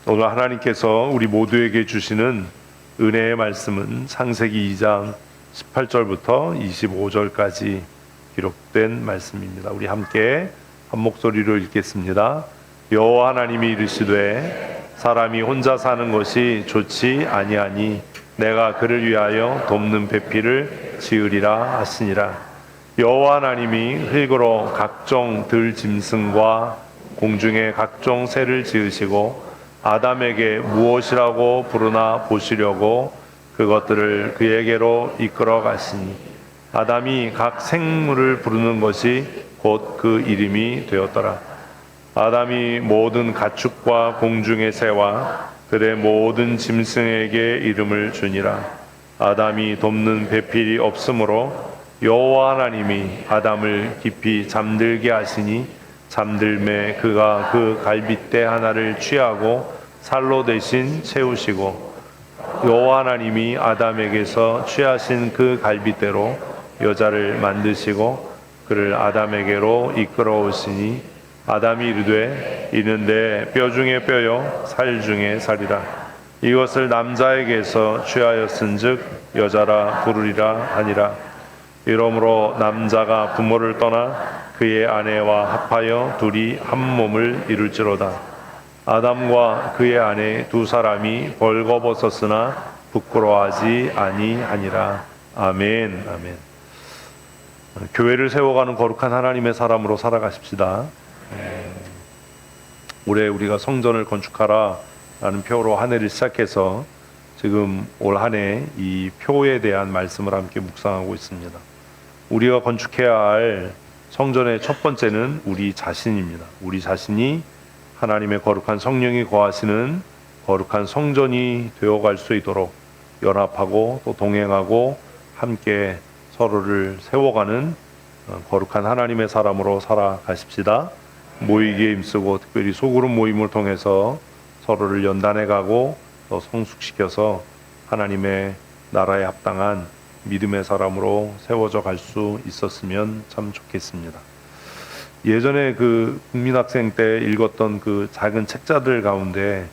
오늘 하나님께서 우리 모두에게 주시는 은혜의 말씀은 창세기 2장 18절부터 25절까지 기록된 말씀입니다. 우리 함께 한 목소리로 읽겠습니다. 여호와 하나님이 이르시되 사람이 혼자 사는 것이 좋지 아니하니 내가 그를 위하여 돕는 배필을 지으리라 하시니라. 여호와 하나님이 흙으로 각종 들 짐승과 공중의 각종 새를 지으시고 아담에게 무엇이라고 부르나 보시려고 그것들을 그에게로 이끌어 가시니 아담이 각 생물을 부르는 것이 곧 그 이름이 되었더라. 아담이 모든 가축과 공중의 새와 들의 모든 짐승에게 이름을 주니라. 아담이 돕는 배필이 없으므로 여호와 하나님이 아담을 깊이 잠들게 하시니 잠들매 그가 그 갈빗대 하나를 취하고 살로 대신 채우시고 여호와 하나님이 아담에게서 취하신 그 갈빗대로 여자를 만드시고 그를 아담에게로 이끌어 오시니 아담이 이르되 이는 내 뼈 중에 뼈요 살 중에 살이라. 이것을 남자에게서 취하였은즉 여자라 부르리라 하니라. 이러므로 남자가 부모를 떠나 그의 아내와 합하여 둘이 한 몸을 이룰지로다. 아담과 그의 아내 두 사람이 벌거벗었으나 부끄러워하지 아니하니라. 아멘. 아멘. 교회를 세워가는 거룩한 하나님의 사람으로 살아가십시다. 올해 우리가 성전을 건축하라 라는 표로 한 해를 시작해서 지금 올 한 해 이 표에 대한 말씀을 함께 묵상하고 있습니다. 우리가 건축해야 할 성전의 첫 번째는 우리 자신입니다. 우리 자신이 하나님의 거룩한 성령이 거하시는 거룩한 성전이 되어갈 수 있도록 연합하고 또 동행하고 함께 서로를 세워가는 거룩한 하나님의 사람으로 살아가십시다. 모이기에 힘쓰고 특별히 소그룹 모임을 통해서 서로를 연단해가고 또 성숙시켜서 하나님의 나라에 합당한 믿음의 사람으로 세워져 갈 수 있었으면 참 좋겠습니다. 예전에 그 국민학생 때 읽었던 그 작은 책자들 가운데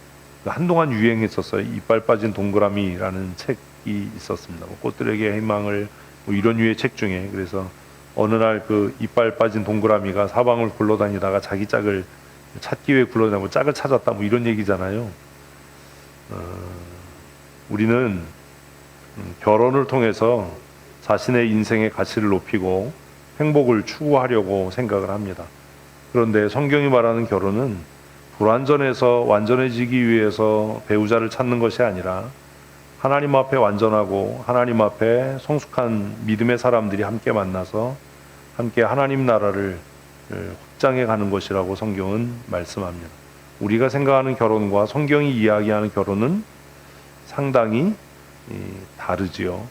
한동안 유행했었어요. 이빨 빠진 동그라미라는 책이 있었습니다. 꽃들에게 희망을 뭐 이런 류의 책 중에. 그래서 어느 날 그 이빨 빠진 동그라미가 사방을 굴러다니다가 자기 짝을 찾기 위해 굴러다니고 짝을 찾았다 뭐 이런 얘기잖아요. 우리는 결혼을 통해서 자신의 인생의 가치를 높이고 행복을 추구하려고 생각을 합니다. 그런데 성경이 말하는 결혼은 불완전해서 완전해지기 위해서 배우자를 찾는 것이 아니라 하나님 앞에 완전하고 하나님 앞에 성숙한 믿음의 사람들이 함께 만나서 함께 하나님 나라를 확장해 가는 것이라고 성경은 말씀합니다. 우리가 생각하는 결혼과 성경이 이야기하는 결혼은 상당히 다르지요.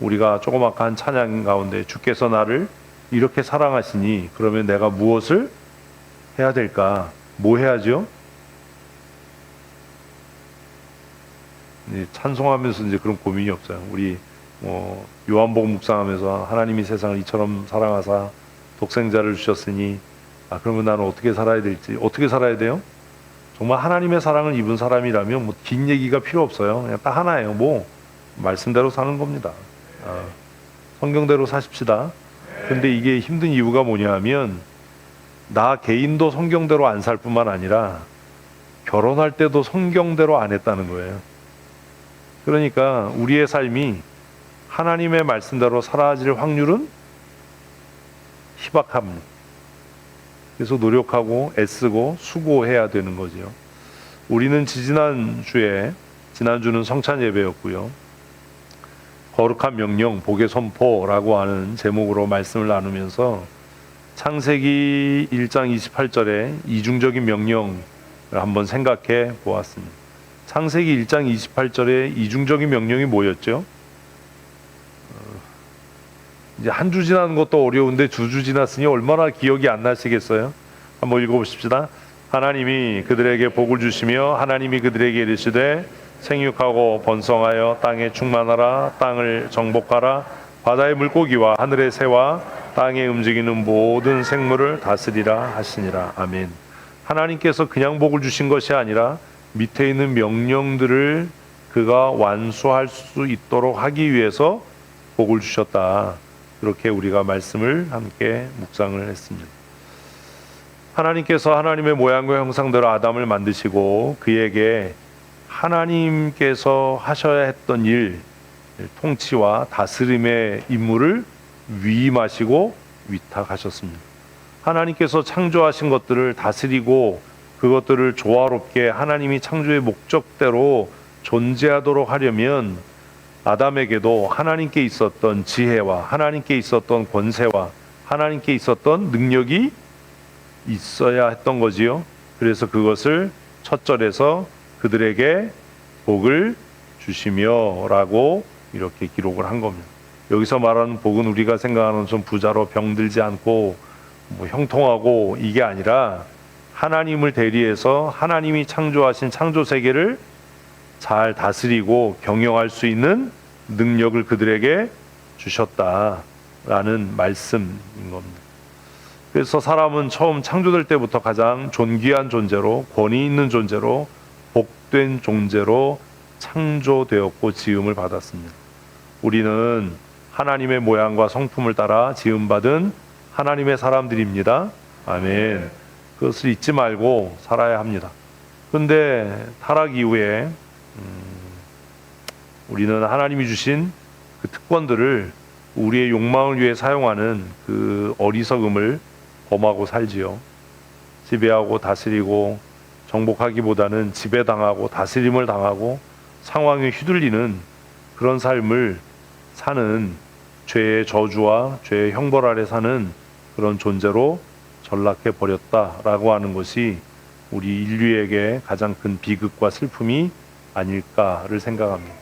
우리가 조그맣한 찬양 가운데 주께서 나를 이렇게 사랑하시니 그러면 내가 무엇을 해야 될까? 뭐 해야죠? 찬송하면서 이제 그런 고민이 없어요. 우리 요한복음 묵상하면서 하나님이 세상을 이처럼 사랑하사 독생자를 주셨으니 그러면 나는 어떻게 살아야 될지 어떻게 살아야 돼요? 정말 하나님의 사랑을 입은 사람이라면 뭐 긴 얘기가 필요 없어요. 그냥 딱 하나예요. 뭐 말씀대로 사는 겁니다. 성경대로 사십시다. 근데 이게 힘든 이유가 뭐냐 하면 나 개인도 성경대로 안 살 뿐만 아니라 결혼할 때도 성경대로 안 했다는 거예요. 그러니까 우리의 삶이 하나님의 말씀대로 살아질 확률은 희박합니다. 그래서 노력하고 애쓰고 수고해야 되는 거죠. 우리는 지난주는 성찬 예배였고요. 거룩한 명령, 복의 선포라고 하는 제목으로 말씀을 나누면서 창세기 1장 28절의 이중적인 명령을 한번 생각해 보았습니다. 창세기 1장 28절의 이중적인 명령이 뭐였죠? 이제 한 주 지나는 것도 어려운데 두 주 지났으니 얼마나 기억이 안 나시겠어요? 한번 읽어보십시다. 하나님이 그들에게 복을 주시며 하나님이 그들에게 이르시되 생육하고 번성하여 땅에 충만하라. 땅을 정복하라. 바다의 물고기와 하늘의 새와 땅에 움직이는 모든 생물을 다스리라 하시니라. 아멘. 하나님께서 그냥 복을 주신 것이 아니라 밑에 있는 명령들을 그가 완수할 수 있도록 하기 위해서 복을 주셨다. 그렇게 우리가 말씀을 함께 묵상을 했습니다. 하나님께서 하나님의 모양과 형상대로 아담을 만드시고 그에게 하나님께서 하셔야 했던 일, 통치와 다스림의 임무를 위임하시고 위탁하셨습니다. 하나님께서 창조하신 것들을 다스리고 그것들을 조화롭게 하나님이 창조의 목적대로 존재하도록 하려면 아담에게도 하나님께 있었던 지혜와 하나님께 있었던 권세와 하나님께 있었던 능력이 있어야 했던 거지요. 그래서 그것을 첫 절에서 그들에게 복을 주시며 라고 이렇게 기록을 한 겁니다. 여기서 말하는 복은 우리가 생각하는 좀 부자로 병들지 않고 뭐 형통하고 이게 아니라 하나님을 대리해서 하나님이 창조하신 창조 세계를 잘 다스리고 경영할 수 있는 능력을 그들에게 주셨다라는 말씀인 겁니다. 그래서 사람은 처음 창조될 때부터 가장 존귀한 존재로, 권위 있는 존재로, 복된 존재로 창조되었고 지음을 받았습니다. 우리는 하나님의 모양과 성품을 따라 지음받은 하나님의 사람들입니다. 아멘. 그것을 잊지 말고 살아야 합니다. 그런데 타락 이후에 우리는 하나님이 주신 그 특권들을 우리의 욕망을 위해 사용하는 그 어리석음을 범하고 살지요. 지배하고 다스리고 정복하기보다는 지배당하고 다스림을 당하고 상황에 휘둘리는 그런 삶을 사는 죄의 저주와 죄의 형벌 아래 사는 그런 존재로 전락해 버렸다라고 하는 것이 우리 인류에게 가장 큰 비극과 슬픔이 아닐까를 생각합니다.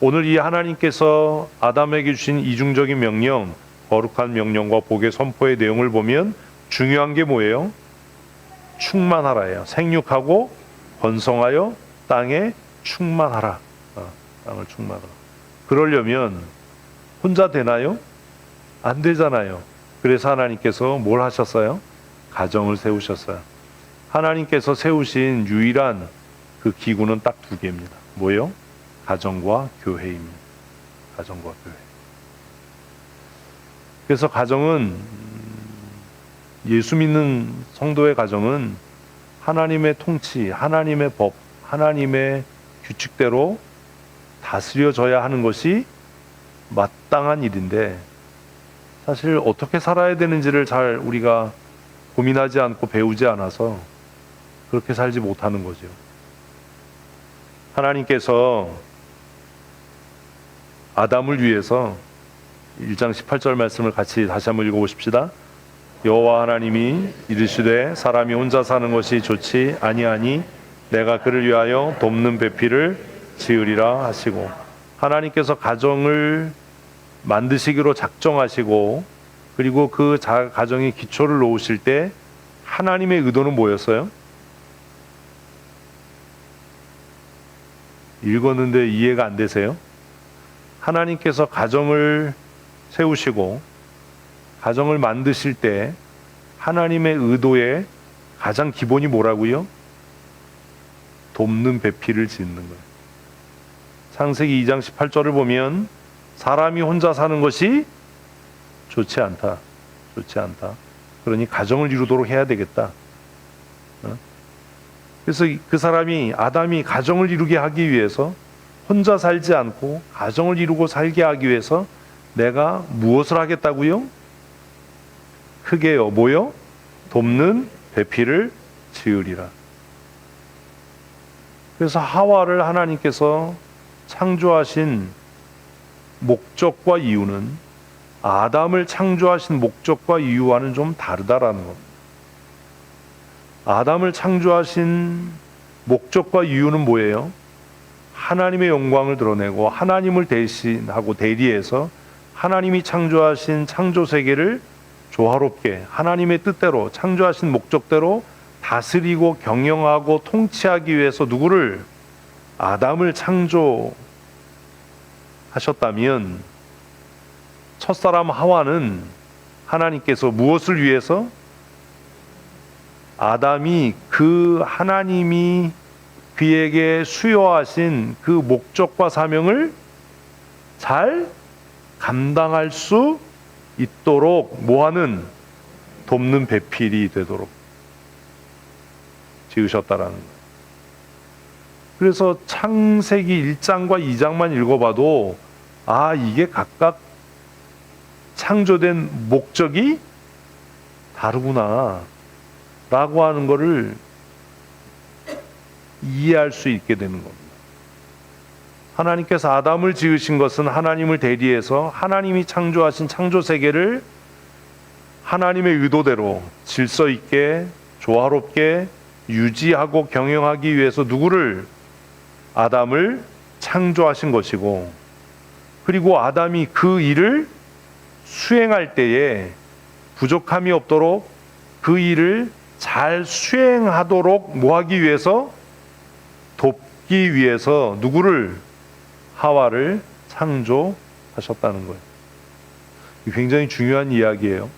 오늘 이 하나님께서 아담에게 주신 이중적인 명령, 거룩한 명령과 복의 선포의 내용을 보면 중요한 게 뭐예요? 충만하라예요. 생육하고 번성하여 땅에 충만하라. 땅을 충만하라. 그러려면 혼자 되나요? 안 되잖아요. 그래서 하나님께서 뭘 하셨어요? 가정을 세우셨어요. 하나님께서 세우신 유일한 그 기구는 딱 두 개입니다. 뭐예요? 가정과 교회입니다. 가정과 교회. 그래서 가정은 예수 믿는 성도의 가정은 하나님의 통치, 하나님의 법, 하나님의 규칙대로 다스려져야 하는 것이 마땅한 일인데 사실 어떻게 살아야 되는지를 잘 우리가 고민하지 않고 배우지 않아서 그렇게 살지 못하는 거죠. 하나님께서 아담을 위해서 1장 18절 말씀을 같이 다시 한번 읽어보십시다. 여호와 하나님이 이르시되 사람이 혼자 사는 것이 좋지 아니하니 내가 그를 위하여 돕는 배필을 지으리라 하시고, 하나님께서 가정을 만드시기로 작정하시고 그리고 그 가정의 기초를 놓으실 때 하나님의 의도는 뭐였어요? 읽었는데 이해가 안 되세요? 하나님께서 가정을 세우시고 가정을 만드실 때 하나님의 의도의 가장 기본이 뭐라고요? 돕는 배필을 짓는 거예요. 창세기 2장 18절을 보면 사람이 혼자 사는 것이 좋지 않다. 좋지 않다. 그러니 가정을 이루도록 해야 되겠다. 그래서 그 사람이 아담이 가정을 이루게 하기 위해서 혼자 살지 않고 가정을 이루고 살게 하기 위해서 내가 무엇을 하겠다고요? 크게요. 뭐요? 돕는 배필을 지으리라. 그래서 하와를 하나님께서 창조하신 목적과 이유는 아담을 창조하신 목적과 이유와는 좀 다르다라는 겁니다. 아담을 창조하신 목적과 이유는 뭐예요? 하나님의 영광을 드러내고 하나님을 대신하고 대리해서 하나님이 창조하신 창조 세계를 조화롭게 하나님의 뜻대로 창조하신 목적대로 다스리고 경영하고 통치하기 위해서 누구를? 아담을 창조하셨다면 첫사람 하와는 하나님께서 무엇을 위해서? 아담이 그 하나님이 그에게 수여하신 그 목적과 사명을 잘 감당할 수 있도록 뭐하는 돕는 배필이 되도록 지으셨다라는 거예요. 그래서 창세기 1장과 2장만 읽어봐도 이게 각각 창조된 목적이 다르구나 라고 하는 것을 이해할 수 있게 되는 겁니다. 하나님께서 아담을 지으신 것은 하나님을 대리해서 하나님이 창조하신 창조세계를 하나님의 의도대로 질서 있게 조화롭게 유지하고 경영하기 위해서 누구를? 아담을 창조하신 것이고, 그리고 아담이 그 일을 수행할 때에 부족함이 없도록 그 일을 잘 수행하도록 뭐하기 위해서? 돕기 위해서 누구를? 하와를 창조하셨다는 거예요. 굉장히 중요한 이야기예요.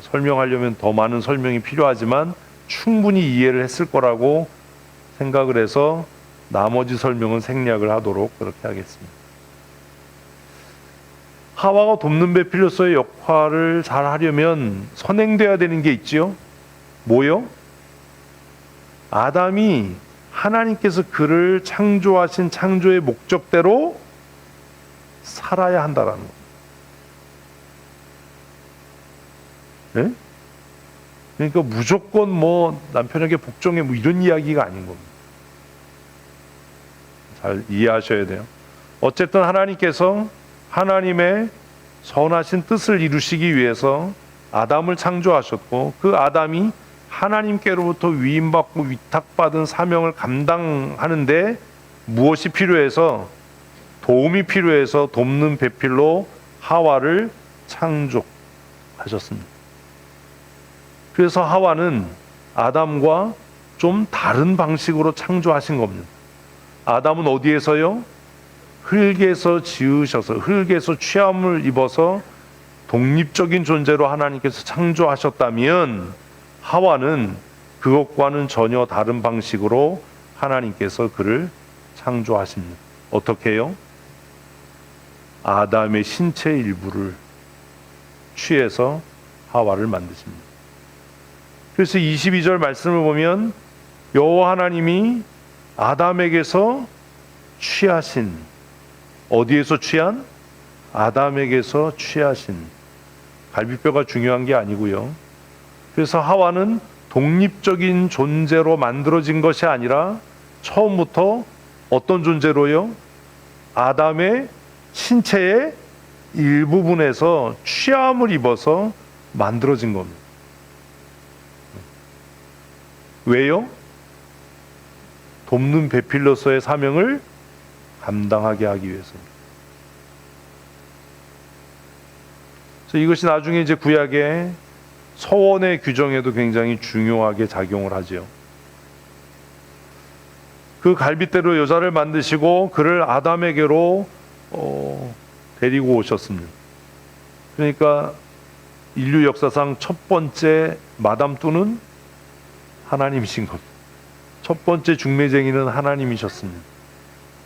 설명하려면 더 많은 설명이 필요하지만 충분히 이해를 했을 거라고 생각을 해서 나머지 설명은 생략을 하도록 그렇게 하겠습니다. 하와가 돕는 배필로서의 역할을 잘 하려면 선행돼야 되는 게 있지요. 뭐요? 아담이 하나님께서 그를 창조하신 창조의 목적대로 살아야 한다라는 거예요. 네? 그러니까 무조건 남편에게 복종해 이런 이야기가 아닌 겁니다. 잘 이해하셔야 돼요. 어쨌든 하나님께서 하나님의 선하신 뜻을 이루시기 위해서 아담을 창조하셨고, 그 아담이 하나님께로부터 위임받고 위탁받은 사명을 감당하는데 무엇이 필요해서? 도움이 필요해서 돕는 배필로 하와를 창조하셨습니다. 그래서 하와는 아담과 좀 다른 방식으로 창조하신 겁니다. 아담은 어디에서요? 흙에서 지으셔서 흙에서 취함을 입어서 독립적인 존재로 하나님께서 창조하셨다면, 하와는 그것과는 전혀 다른 방식으로 하나님께서 그를 창조하십니다. 어떻게 해요? 아담의 신체 일부를 취해서 하와를 만드십니다. 그래서 22절 말씀을 보면 여호와 하나님이 아담에게서 취하신, 어디에서 취한? 아담에게서 취하신. 갈비뼈가 중요한 게 아니고요. 그래서 하와는 독립적인 존재로 만들어진 것이 아니라 처음부터 어떤 존재로요? 아담의 신체의 일부분에서 취함을 입어서 만들어진 겁니다. 왜요? 돕는 배필로서의 사명을 감당하게 하기 위해서입니다. 그래서 이것이 나중에 이제 구약의 서원의 규정에도 굉장히 중요하게 작용을 하죠. 그 갈빗대로 여자를 만드시고 그를 아담에게로 데리고 오셨습니다. 그러니까 인류 역사상 첫 번째 마담 뚜는 하나님이신 겁니다. 첫 번째 중매쟁이는 하나님이셨습니다.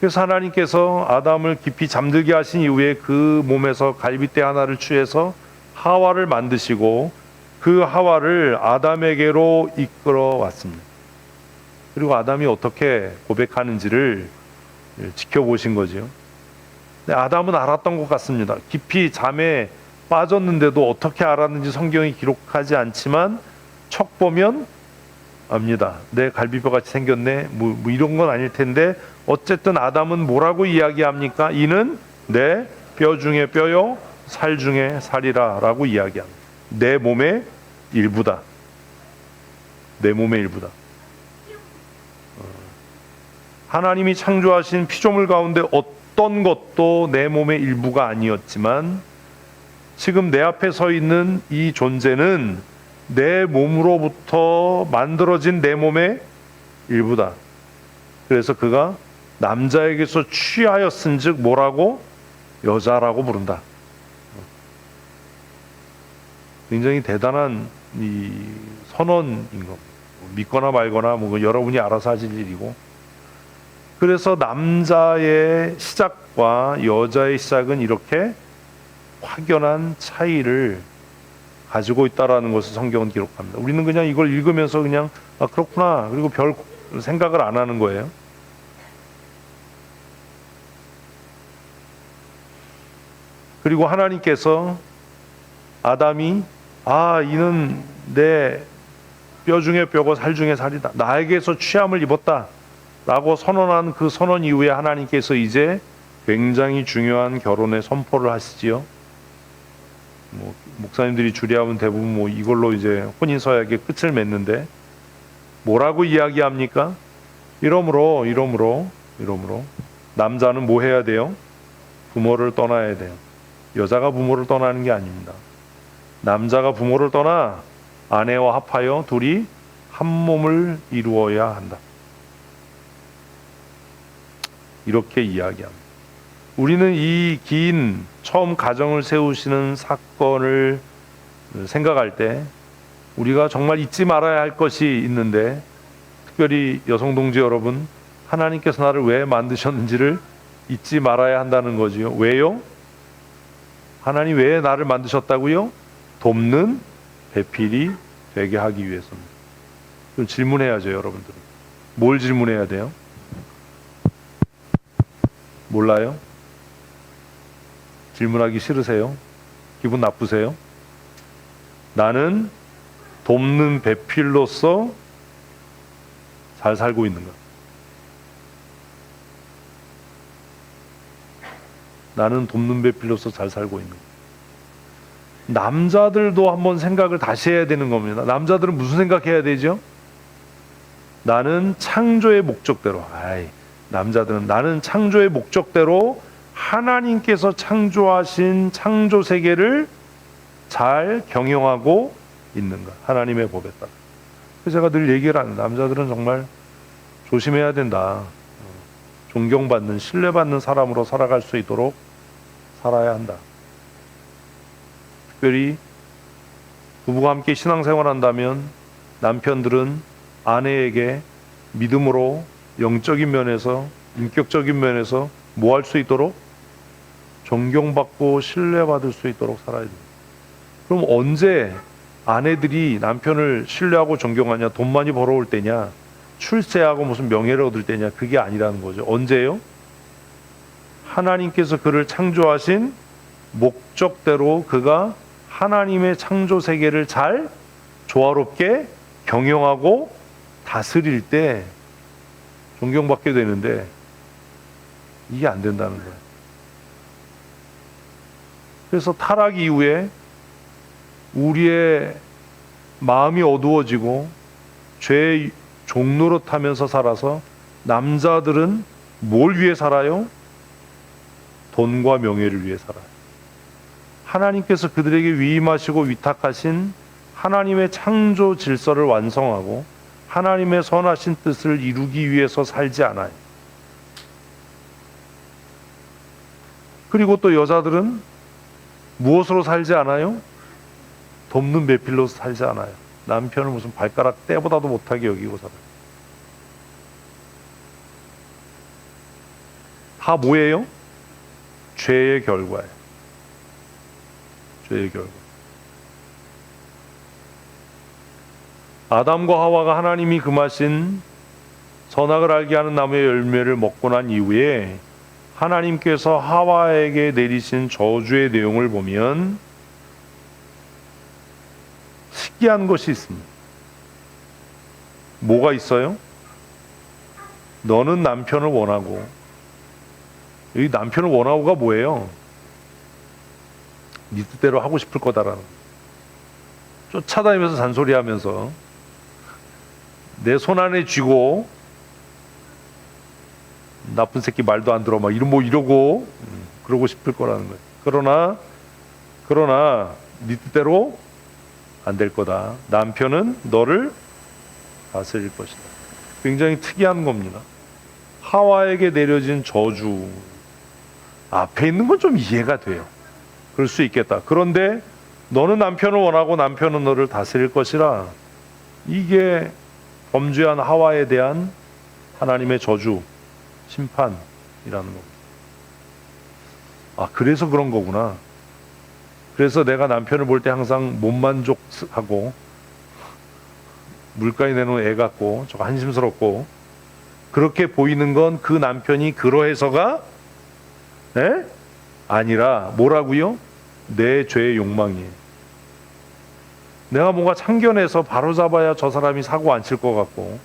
그래서 하나님께서 아담을 깊이 잠들게 하신 이후에 그 몸에서 갈빗대 하나를 취해서 하와를 만드시고 그 하와를 아담에게로 이끌어 왔습니다. 그리고 아담이 어떻게 고백하는지를 지켜보신 거죠. 아담은 알았던 것 같습니다. 깊이 잠에 빠졌는데도 어떻게 알았는지 성경이 기록하지 않지만 척 보면 압니다. 내 갈비뼈 같이 생겼네. 뭐 이런 건 아닐 텐데 어쨌든 아담은 뭐라고 이야기합니까? 이는 내 뼈 중에 뼈요 살 중에 살이라 라고 이야기합니다. 내 몸의 일부다. 내 몸의 일부다. 하나님이 창조하신 피조물 가운데 어떤 것도 내 몸의 일부가 아니었지만 지금 내 앞에 서 있는 이 존재는 내 몸으로부터 만들어진 내 몸의 일부다. 그래서 그가 남자에게서 취하였은즉 뭐라고? 여자라고 부른다. 굉장히 대단한 이 선언인 거. 믿거나 말거나 뭐 여러분이 알아서 하실 일이고, 그래서 남자의 시작과 여자의 시작은 이렇게 확연한 차이를 가지고 있다라는 것을 성경은 기록합니다. 우리는 그냥 이걸 읽으면서 그냥 아 그렇구나 그리고 별 생각을 안 하는 거예요. 그리고 하나님께서 아담이 이는 내 뼈 중에 뼈고 살 중에 살이다. 나에게서 취함을 입었다. 라고 선언한 그 선언 이후에 하나님께서 이제 굉장히 중요한 결혼의 선포를 하시지요. 목사님들이 주례하면 대부분 이걸로 이제 혼인 서약의 끝을 맺는데 뭐라고 이야기합니까? 이러므로 남자는 뭐 해야 돼요? 부모를 떠나야 돼요. 여자가 부모를 떠나는 게 아닙니다. 남자가 부모를 떠나 아내와 합하여 둘이 한 몸을 이루어야 한다. 이렇게 이야기합니다. 우리는 이 긴 처음 가정을 세우시는 사건을 생각할 때 우리가 정말 잊지 말아야 할 것이 있는데, 특별히 여성 동지 여러분, 하나님께서 나를 왜 만드셨는지를 잊지 말아야 한다는 거지요. 왜요? 하나님 왜 나를 만드셨다고요? 돕는 배필이 되게 하기 위해서입니다. 그럼 질문해야죠, 여러분들은. 뭘 질문해야 돼요? 몰라요? 질문하기 싫으세요? 기분 나쁘세요? 나는 돕는 배필로서 잘 살고 있는가? 나는 돕는 배필로서 잘 살고 있는가? 남자들도 한번 생각을 다시 해야 되는 겁니다. 남자들은 무슨 생각해야 되죠? 나는 창조의 목적대로, 남자들은 나는 창조의 목적대로 하나님께서 창조하신 창조 세계를 잘 경영하고 있는가? 하나님의 법에 따라. 그래서 제가 늘 얘기를 하는, 남자들은 정말 조심해야 된다. 존경받는, 신뢰받는 사람으로 살아갈 수 있도록 살아야 한다. 특별히 부부가 함께 신앙생활 한다면 남편들은 아내에게 믿음으로, 영적인 면에서, 인격적인 면에서 뭐 할 수 있도록? 존경받고 신뢰받을 수 있도록 살아야 됩니다. 그럼 언제 아내들이 남편을 신뢰하고 존경하냐? 돈 많이 벌어올 때냐? 출세하고 무슨 명예를 얻을 때냐? 그게 아니라는 거죠. 언제요? 하나님께서 그를 창조하신 목적대로 그가 하나님의 창조 세계를 잘 조화롭게 경영하고 다스릴 때 존경받게 되는데, 이게 안 된다는 거예요. 그래서 타락 이후에 우리의 마음이 어두워지고 죄의 종로로 타면서 살아서 남자들은 뭘 위해 살아요? 돈과 명예를 위해 살아요. 하나님께서 그들에게 위임하시고 위탁하신 하나님의 창조 질서를 완성하고 하나님의 선하신 뜻을 이루기 위해서 살지 않아요. 그리고 또 여자들은 무엇으로 살지 않아요? 돕는 배필로 살지 않아요. 남편을 무슨 발가락 떼보다도 못하게 여기고 살아요. 다 뭐예요? 죄의 결과예요. 죄의 결과. 아담과 하와가 하나님이 금하신 선악을 알게 하는 나무의 열매를 먹고 난 이후에 하나님께서 하와에게 내리신 저주의 내용을 보면 특이한 것이 있습니다. 뭐가 있어요? 너는 남편을 원하고, 이 남편을 원하고가 뭐예요? 네 뜻대로 하고 싶을 거다라는, 쫓아다니면서 잔소리하면서 내 손 안에 쥐고 나쁜 새끼 말도 안 들어 막 이러고 그러고 싶을 거라는 거예요. 그러나 네 뜻대로 안 될 거다. 남편은 너를 다스릴 것이다. 굉장히 특이한 겁니다. 하와에게 내려진 저주, 앞에 있는 건 좀 이해가 돼요. 그럴 수 있겠다. 그런데 너는 남편을 원하고 남편은 너를 다스릴 것이라, 이게 범죄한 하와에 대한 하나님의 저주, 심판이라는 거. 아, 그래서 그런 거구나. 그래서 내가 남편을 볼 때 항상 못만족하고 물가에 내놓은 애 같고 저 한심스럽고 그렇게 보이는 건 그 남편이 그러해서가 아니라 뭐라고요? 내 죄의 욕망이에요. 내가 뭔가 참견해서 바로잡아야 저 사람이 사고 안 칠 것 같고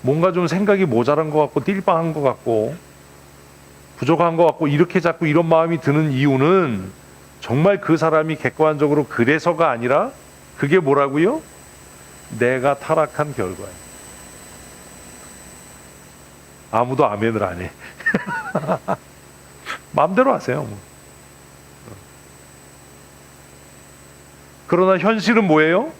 뭔가 좀 생각이 모자란 것 같고 띨빵한 것 같고 부족한 것 같고 이렇게 자꾸 이런 마음이 드는 이유는 정말 그 사람이 객관적으로 그래서가 아니라 그게 뭐라고요? 내가 타락한 결과예요. 아무도 아멘을 안 해. 마음대로 하세요. 뭐. 그러나 현실은 뭐예요?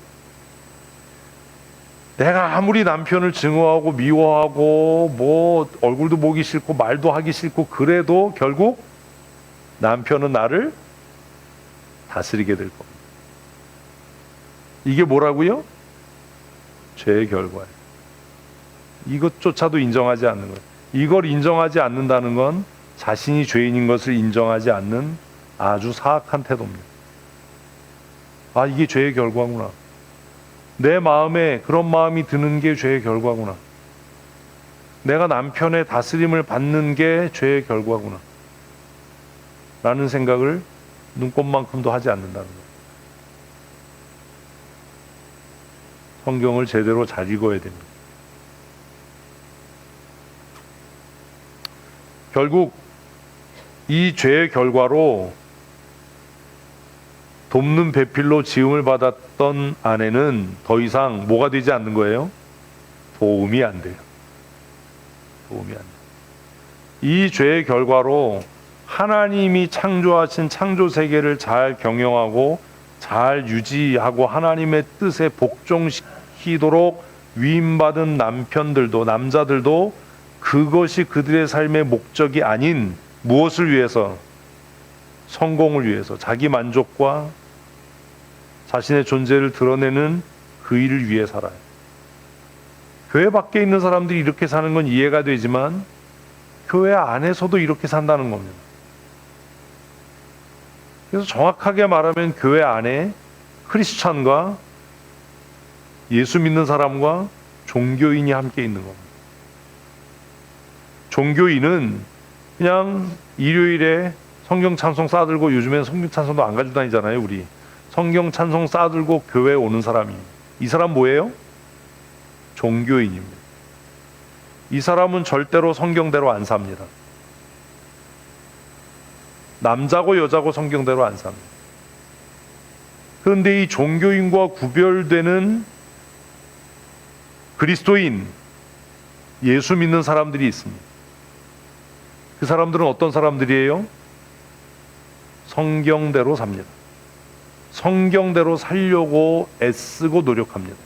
내가 아무리 남편을 증오하고 미워하고 뭐 얼굴도 보기 싫고 말도 하기 싫고 그래도 결국 남편은 나를 다스리게 될 겁니다. 이게 뭐라고요? 죄의 결과예요. 이것조차도 인정하지 않는 거예요. 이걸 인정하지 않는다는 건 자신이 죄인인 것을 인정하지 않는 아주 사악한 태도입니다. 아, 이게 죄의 결과구나. 내 마음에 그런 마음이 드는 게 죄의 결과구나. 내가 남편의 다스림을 받는 게 죄의 결과구나. 라는 생각을 눈꼽만큼도 하지 않는다는 거예요. 성경을 제대로 잘 읽어야 됩니다. 결국 이 죄의 결과로 돕는 배필로 지음을 받았던 아내는 더 이상 뭐가 되지 않는 거예요? 도움이 안 돼요. 도움이 안 돼요. 이 죄의 결과로 하나님이 창조하신 창조 세계를 잘 경영하고 잘 유지하고 하나님의 뜻에 복종시키도록 위임받은 남편들도 남자들도 그것이 그들의 삶의 목적이 아닌 무엇을 위해서? 성공을 위해서 자기 만족과 자신의 존재를 드러내는 그 일을 위해 살아요. 교회 밖에 있는 사람들이 이렇게 사는 건 이해가 되지만 교회 안에서도 이렇게 산다는 겁니다. 그래서 정확하게 말하면 교회 안에 크리스찬과 예수 믿는 사람과 종교인이 함께 있는 겁니다. 종교인은 그냥 일요일에 성경 찬송 싸들고 요즘엔 성경 찬송도 안 가지고 다니잖아요. 우리 성경 찬송 싸들고 교회에 오는 사람입니다. 이 사람 뭐예요? 종교인입니다. 이 사람은 절대로 성경대로 안 삽니다. 남자고 여자고 성경대로 안 삽니다. 그런데 이 종교인과 구별되는 그리스도인, 예수 믿는 사람들이 있습니다. 그 사람들은 어떤 사람들이에요? 성경대로 삽니다. 성경대로 살려고 애쓰고 노력합니다.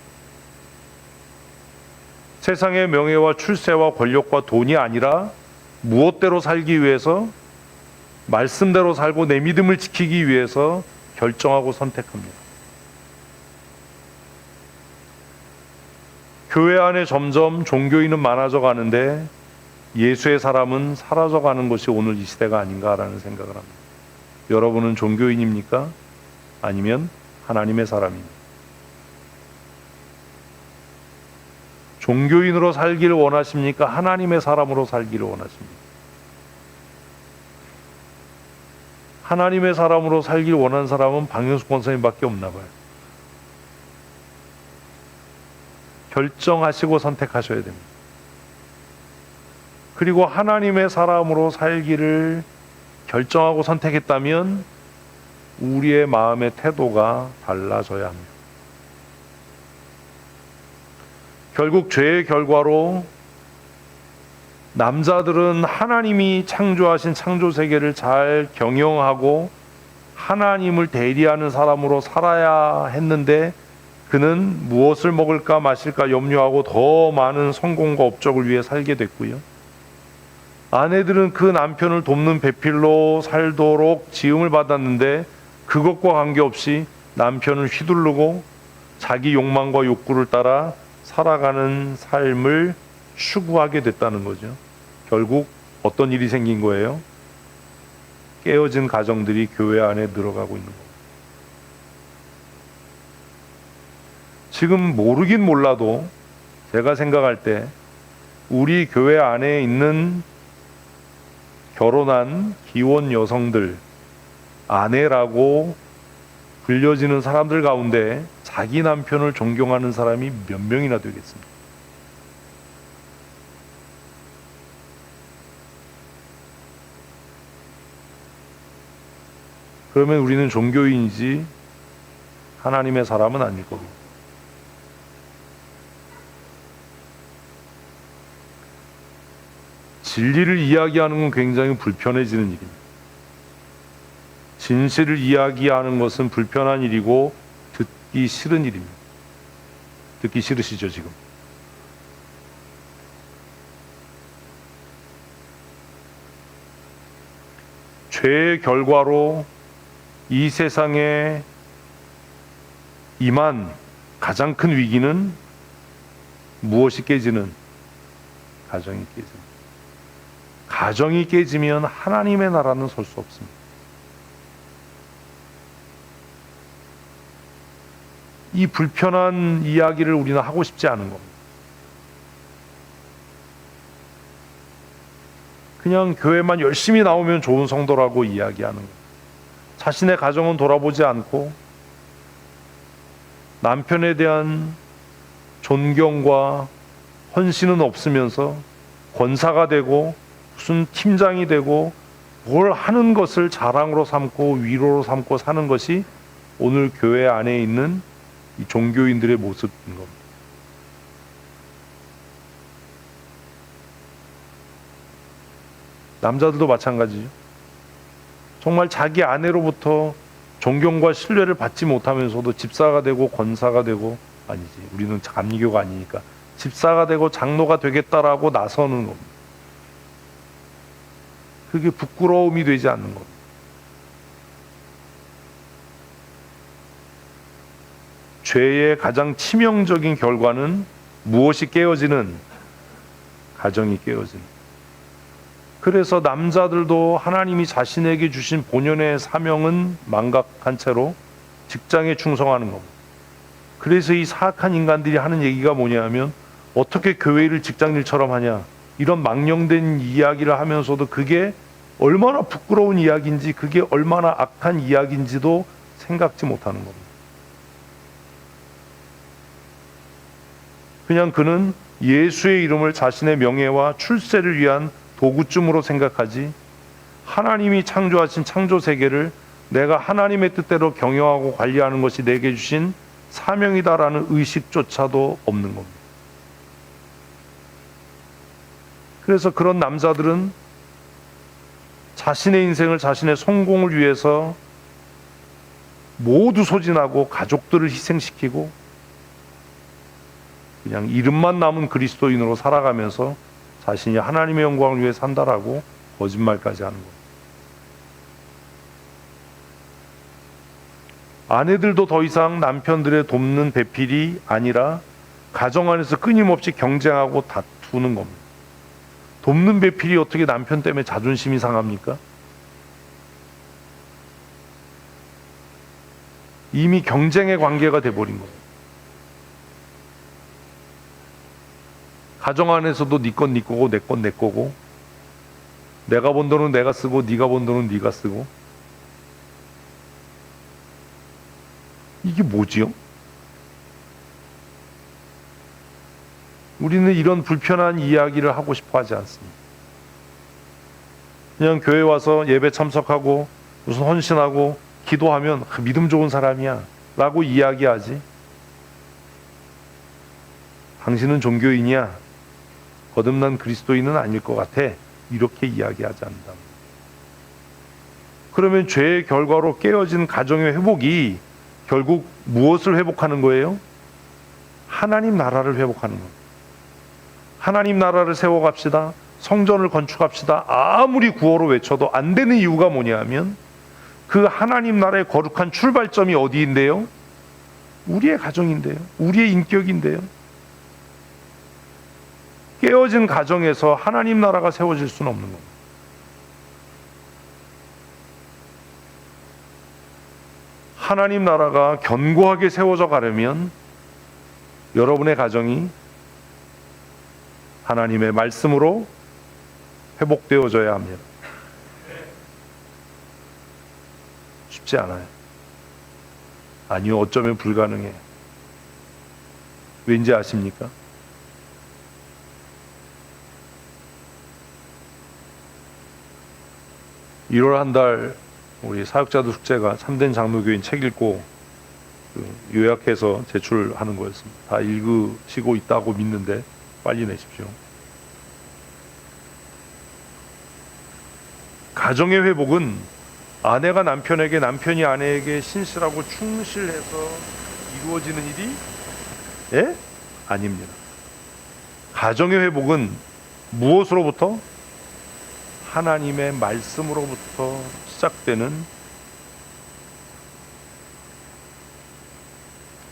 세상의 명예와 출세와 권력과 돈이 아니라 무엇대로 살기 위해서 말씀대로 살고 내 믿음을 지키기 위해서 결정하고 선택합니다. 교회 안에 점점 종교인은 많아져 가는데 예수의 사람은 사라져 가는 것이 오늘 이 시대가 아닌가라는 생각을 합니다. 여러분은 종교인입니까? 아니면 하나님의 사람입니까? 종교인으로 살기를 원하십니까? 하나님의 사람으로 살기를 원하십니까? 하나님의 사람으로 살기를 원하는 사람은 박영숙 권사님밖에 없나 봐요. 결정하시고 선택하셔야 됩니다. 그리고 하나님의 사람으로 살기를 결정하고 선택했다면 우리의 마음의 태도가 달라져야 합니다. 결국 죄의 결과로 남자들은 하나님이 창조하신 창조 세계를 잘 경영하고 하나님을 대리하는 사람으로 살아야 했는데 그는 무엇을 먹을까 마실까 염려하고 더 많은 성공과 업적을 위해 살게 됐고요. 아내들은 그 남편을 돕는 배필로 살도록 지음을 받았는데 그것과 관계없이 남편을 휘두르고 자기 욕망과 욕구를 따라 살아가는 삶을 추구하게 됐다는 거죠. 결국 어떤 일이 생긴 거예요? 깨어진 가정들이 교회 안에 늘어가고 있는 겁니다. 지금 모르긴 몰라도 제가 생각할 때 우리 교회 안에 있는 결혼한 기혼 여성들, 아내라고 불려지는 사람들 가운데 자기 남편을 존경하는 사람이 몇 명이나 되겠습니까? 그러면 우리는 종교인이지 하나님의 사람은 아닐 겁니다. 진리를 이야기하는 건 굉장히 불편해지는 일입니다. 진실을 이야기하는 것은 불편한 일이고 듣기 싫은 일입니다. 듣기 싫으시죠, 지금? 죄의 결과로 이 세상에 임한 가장 큰 위기는 무엇이 깨지는? 가정이 깨집니다. 가정이 깨지면 하나님의 나라는 설 수 없습니다. 이 불편한 이야기를 우리는 하고 싶지 않은 겁니다. 그냥 교회만 열심히 나오면 좋은 성도라고 이야기하는 거예요. 자신의 가정은 돌아보지 않고 남편에 대한 존경과 헌신은 없으면서 권사가 되고 무슨 팀장이 되고 뭘 하는 것을 자랑으로 삼고 위로로 삼고 사는 것이 오늘 교회 안에 있는 이 종교인들의 모습인 겁니다. 남자들도 마찬가지죠. 정말 자기 아내로부터 존경과 신뢰를 받지 못하면서도 집사가 되고 권사가 되고, 아니지, 우리는 감리교가 아니니까 집사가 되고 장로가 되겠다라고 나서는 겁니다. 그게 부끄러움이 되지 않는 겁니다. 죄의 가장 치명적인 결과는 무엇이 깨어지는? 가정이 깨어지는. 그래서 남자들도 하나님이 자신에게 주신 본연의 사명은 망각한 채로 직장에 충성하는 겁니다. 그래서 이 사악한 인간들이 하는 얘기가 뭐냐면, 어떻게 교회를 직장일처럼 하냐, 이런 망령된 이야기를 하면서도 그게 얼마나 부끄러운 이야기인지, 그게 얼마나 악한 이야기인지도 생각지 못하는 겁니다. 그냥 그는 예수의 이름을 자신의 명예와 출세를 위한 도구쯤으로 생각하지, 하나님이 창조하신 창조 세계를 내가 하나님의 뜻대로 경영하고 관리하는 것이 내게 주신 사명이다라는 의식조차도 없는 겁니다. 그래서 그런 남자들은 자신의 인생을, 자신의 성공을 위해서 모두 소진하고 가족들을 희생시키고 그냥 이름만 남은 그리스도인으로 살아가면서 자신이 하나님의 영광을 위해 산다라고 거짓말까지 하는 겁니다. 아내들도 더 이상 남편들의 돕는 배필이 아니라 가정 안에서 끊임없이 경쟁하고 다투는 겁니다. 돕는 배필이 어떻게 남편 때문에 자존심이 상합니까? 이미 경쟁의 관계가 돼버린 거예요. 가정 안에서도 네 건 네 거고 내 건 내 거고, 내가 번 돈은 내가 쓰고 네가 번 돈은 네가 쓰고, 이게 뭐지요? 우리는 이런 불편한 이야기를 하고 싶어 하지 않습니다. 그냥 교회 와서 예배 참석하고 무슨 헌신하고 기도하면 믿음 좋은 사람이야 라고 이야기하지, 당신은 종교인이야, 거듭난 그리스도인은 아닐 것 같아, 이렇게 이야기하지 않는다. 그러면 죄의 결과로 깨어진 가정의 회복이 결국 무엇을 회복하는 거예요? 하나님 나라를 회복하는 겁니다. 하나님 나라를 세워갑시다, 성전을 건축합시다, 아무리 구호로 외쳐도 안 되는 이유가 뭐냐면, 그 하나님 나라의 거룩한 출발점이 어디인데요? 우리의 가정인데요, 우리의 인격인데요. 깨어진 가정에서 하나님 나라가 세워질 수는 없는 겁니다. 하나님 나라가 견고하게 세워져 가려면 여러분의 가정이 하나님의 말씀으로 회복되어져야 합니다. 쉽지 않아요. 아니요, 어쩌면 불가능해요. 왠지 아십니까? (1월) 한 달 우리 사역자들 숙제가 참된 장로교인 책 읽고 요약해서 제출하는 거였습니다. 다 읽으시고 있다고 믿는데 빨리 내십시오. 가정의 회복은 아내가 남편에게, 남편이 아내에게 신실하고 충실해서 이루어지는 일이 아닙니다. 가정의 회복은 무엇으로부터? 하나님의 말씀으로부터 시작되는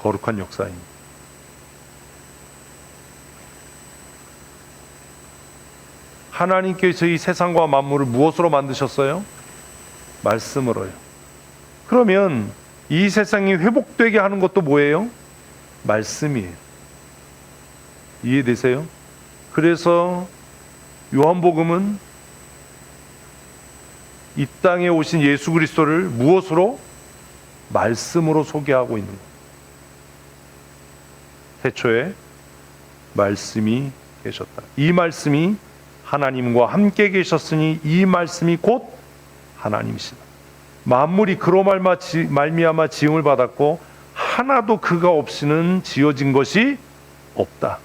거룩한 역사입니다. 하나님께서 이 세상과 만물을 무엇으로 만드셨어요? 말씀으로요. 그러면 이 세상이 회복되게 하는 것도 뭐예요? 말씀이에요. 이해되세요? 그래서 요한복음은 이 땅에 오신 예수 그리스도를 무엇으로? 말씀으로 소개하고 있는 거예요. 태초에 말씀이 계셨다. 이 말씀이 하나님과 함께 계셨으니 이 말씀이 곧 하나님이시다. 만물이 그로 말미암아 지음을 받았고 하나도 그가 없이는 지어진 것이 없다.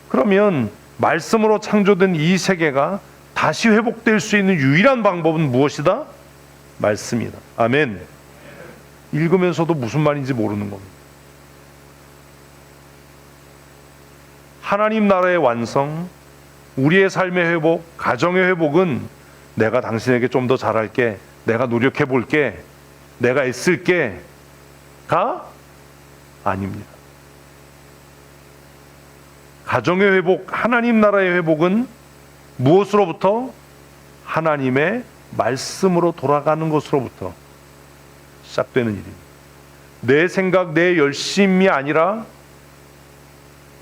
그러면 말씀으로 창조된 이 세계가 다시 회복될 수 있는 유일한 방법은 무엇이다? 말씀이다. 아멘. 읽으면서도 무슨 말인지 모르는 겁니다. 하나님 나라의 완성, 우리의 삶의 회복, 가정의 회복은 내가 당신에게 좀 더 잘할게, 내가 노력해 볼게, 내가 애쓸게가 아닙니다. 가정의 회복, 하나님 나라의 회복은 무엇으로부터? 하나님의 말씀으로 돌아가는 것으로부터 시작되는 일입니다. 내 생각, 내 열심이 아니라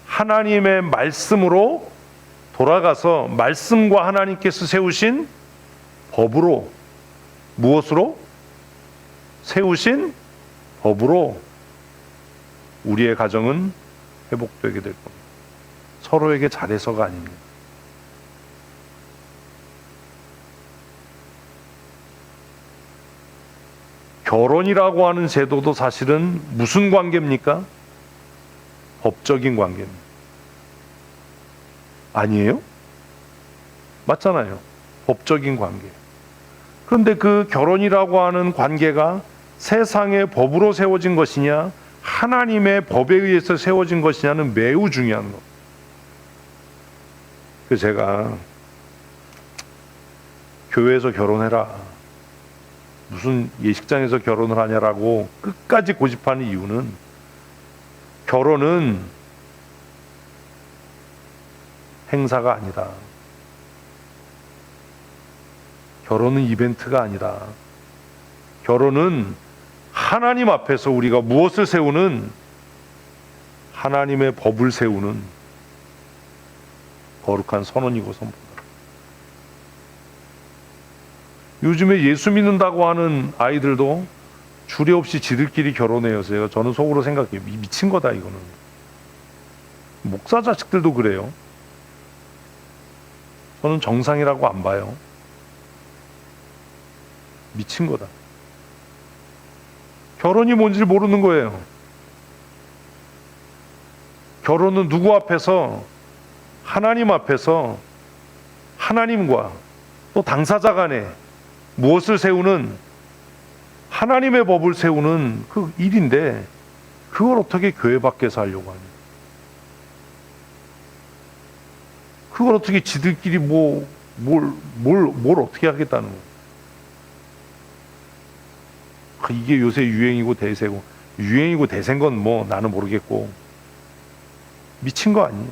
하나님의 말씀으로 돌아가서 말씀과 하나님께서 세우신 법으로, 무엇으로? 세우신 법으로 우리의 가정은 회복되게 될 겁니다. 서로에게 잘해서가 아닙니다. 결혼이라고 하는 제도도 사실은 무슨 관계입니까? 법적인 관계입니다. 아니에요? 맞잖아요. 법적인 관계. 그런데 그 결혼이라고 하는 관계가 세상의 법으로 세워진 것이냐, 하나님의 법에 의해서 세워진 것이냐는 매우 중요한 겁니다. 그래서 제가 교회에서 결혼해라, 무슨 예식장에서 결혼을 하냐라고 끝까지 고집하는 이유는, 결혼은 행사가 아니다. 결혼은 이벤트가 아니다. 결혼은 하나님 앞에서 우리가 무엇을 세우는? 하나님의 법을 세우는 거룩한 선언이고 선포다. 요즘에 예수 믿는다고 하는 아이들도 주례 없이 지들끼리 결혼해요. 저는 속으로 생각해요. 미친 거다 이거는. 목사 자식들도 그래요. 저는 정상이라고 안 봐요. 미친 거다. 결혼이 뭔지 모르는 거예요. 결혼은 누구 앞에서? 하나님 앞에서 하나님과 또 당사자 간에 무엇을 세우는? 하나님의 법을 세우는 그 일인데, 그걸 어떻게 교회 밖에서 하려고 하냐? 그걸 어떻게 지들끼리 뭘 어떻게 하겠다는 거야? 이게 요새 유행이고 대세고, 유행이고 대세인 건 뭐 나는 모르겠고, 미친 거 아니냐?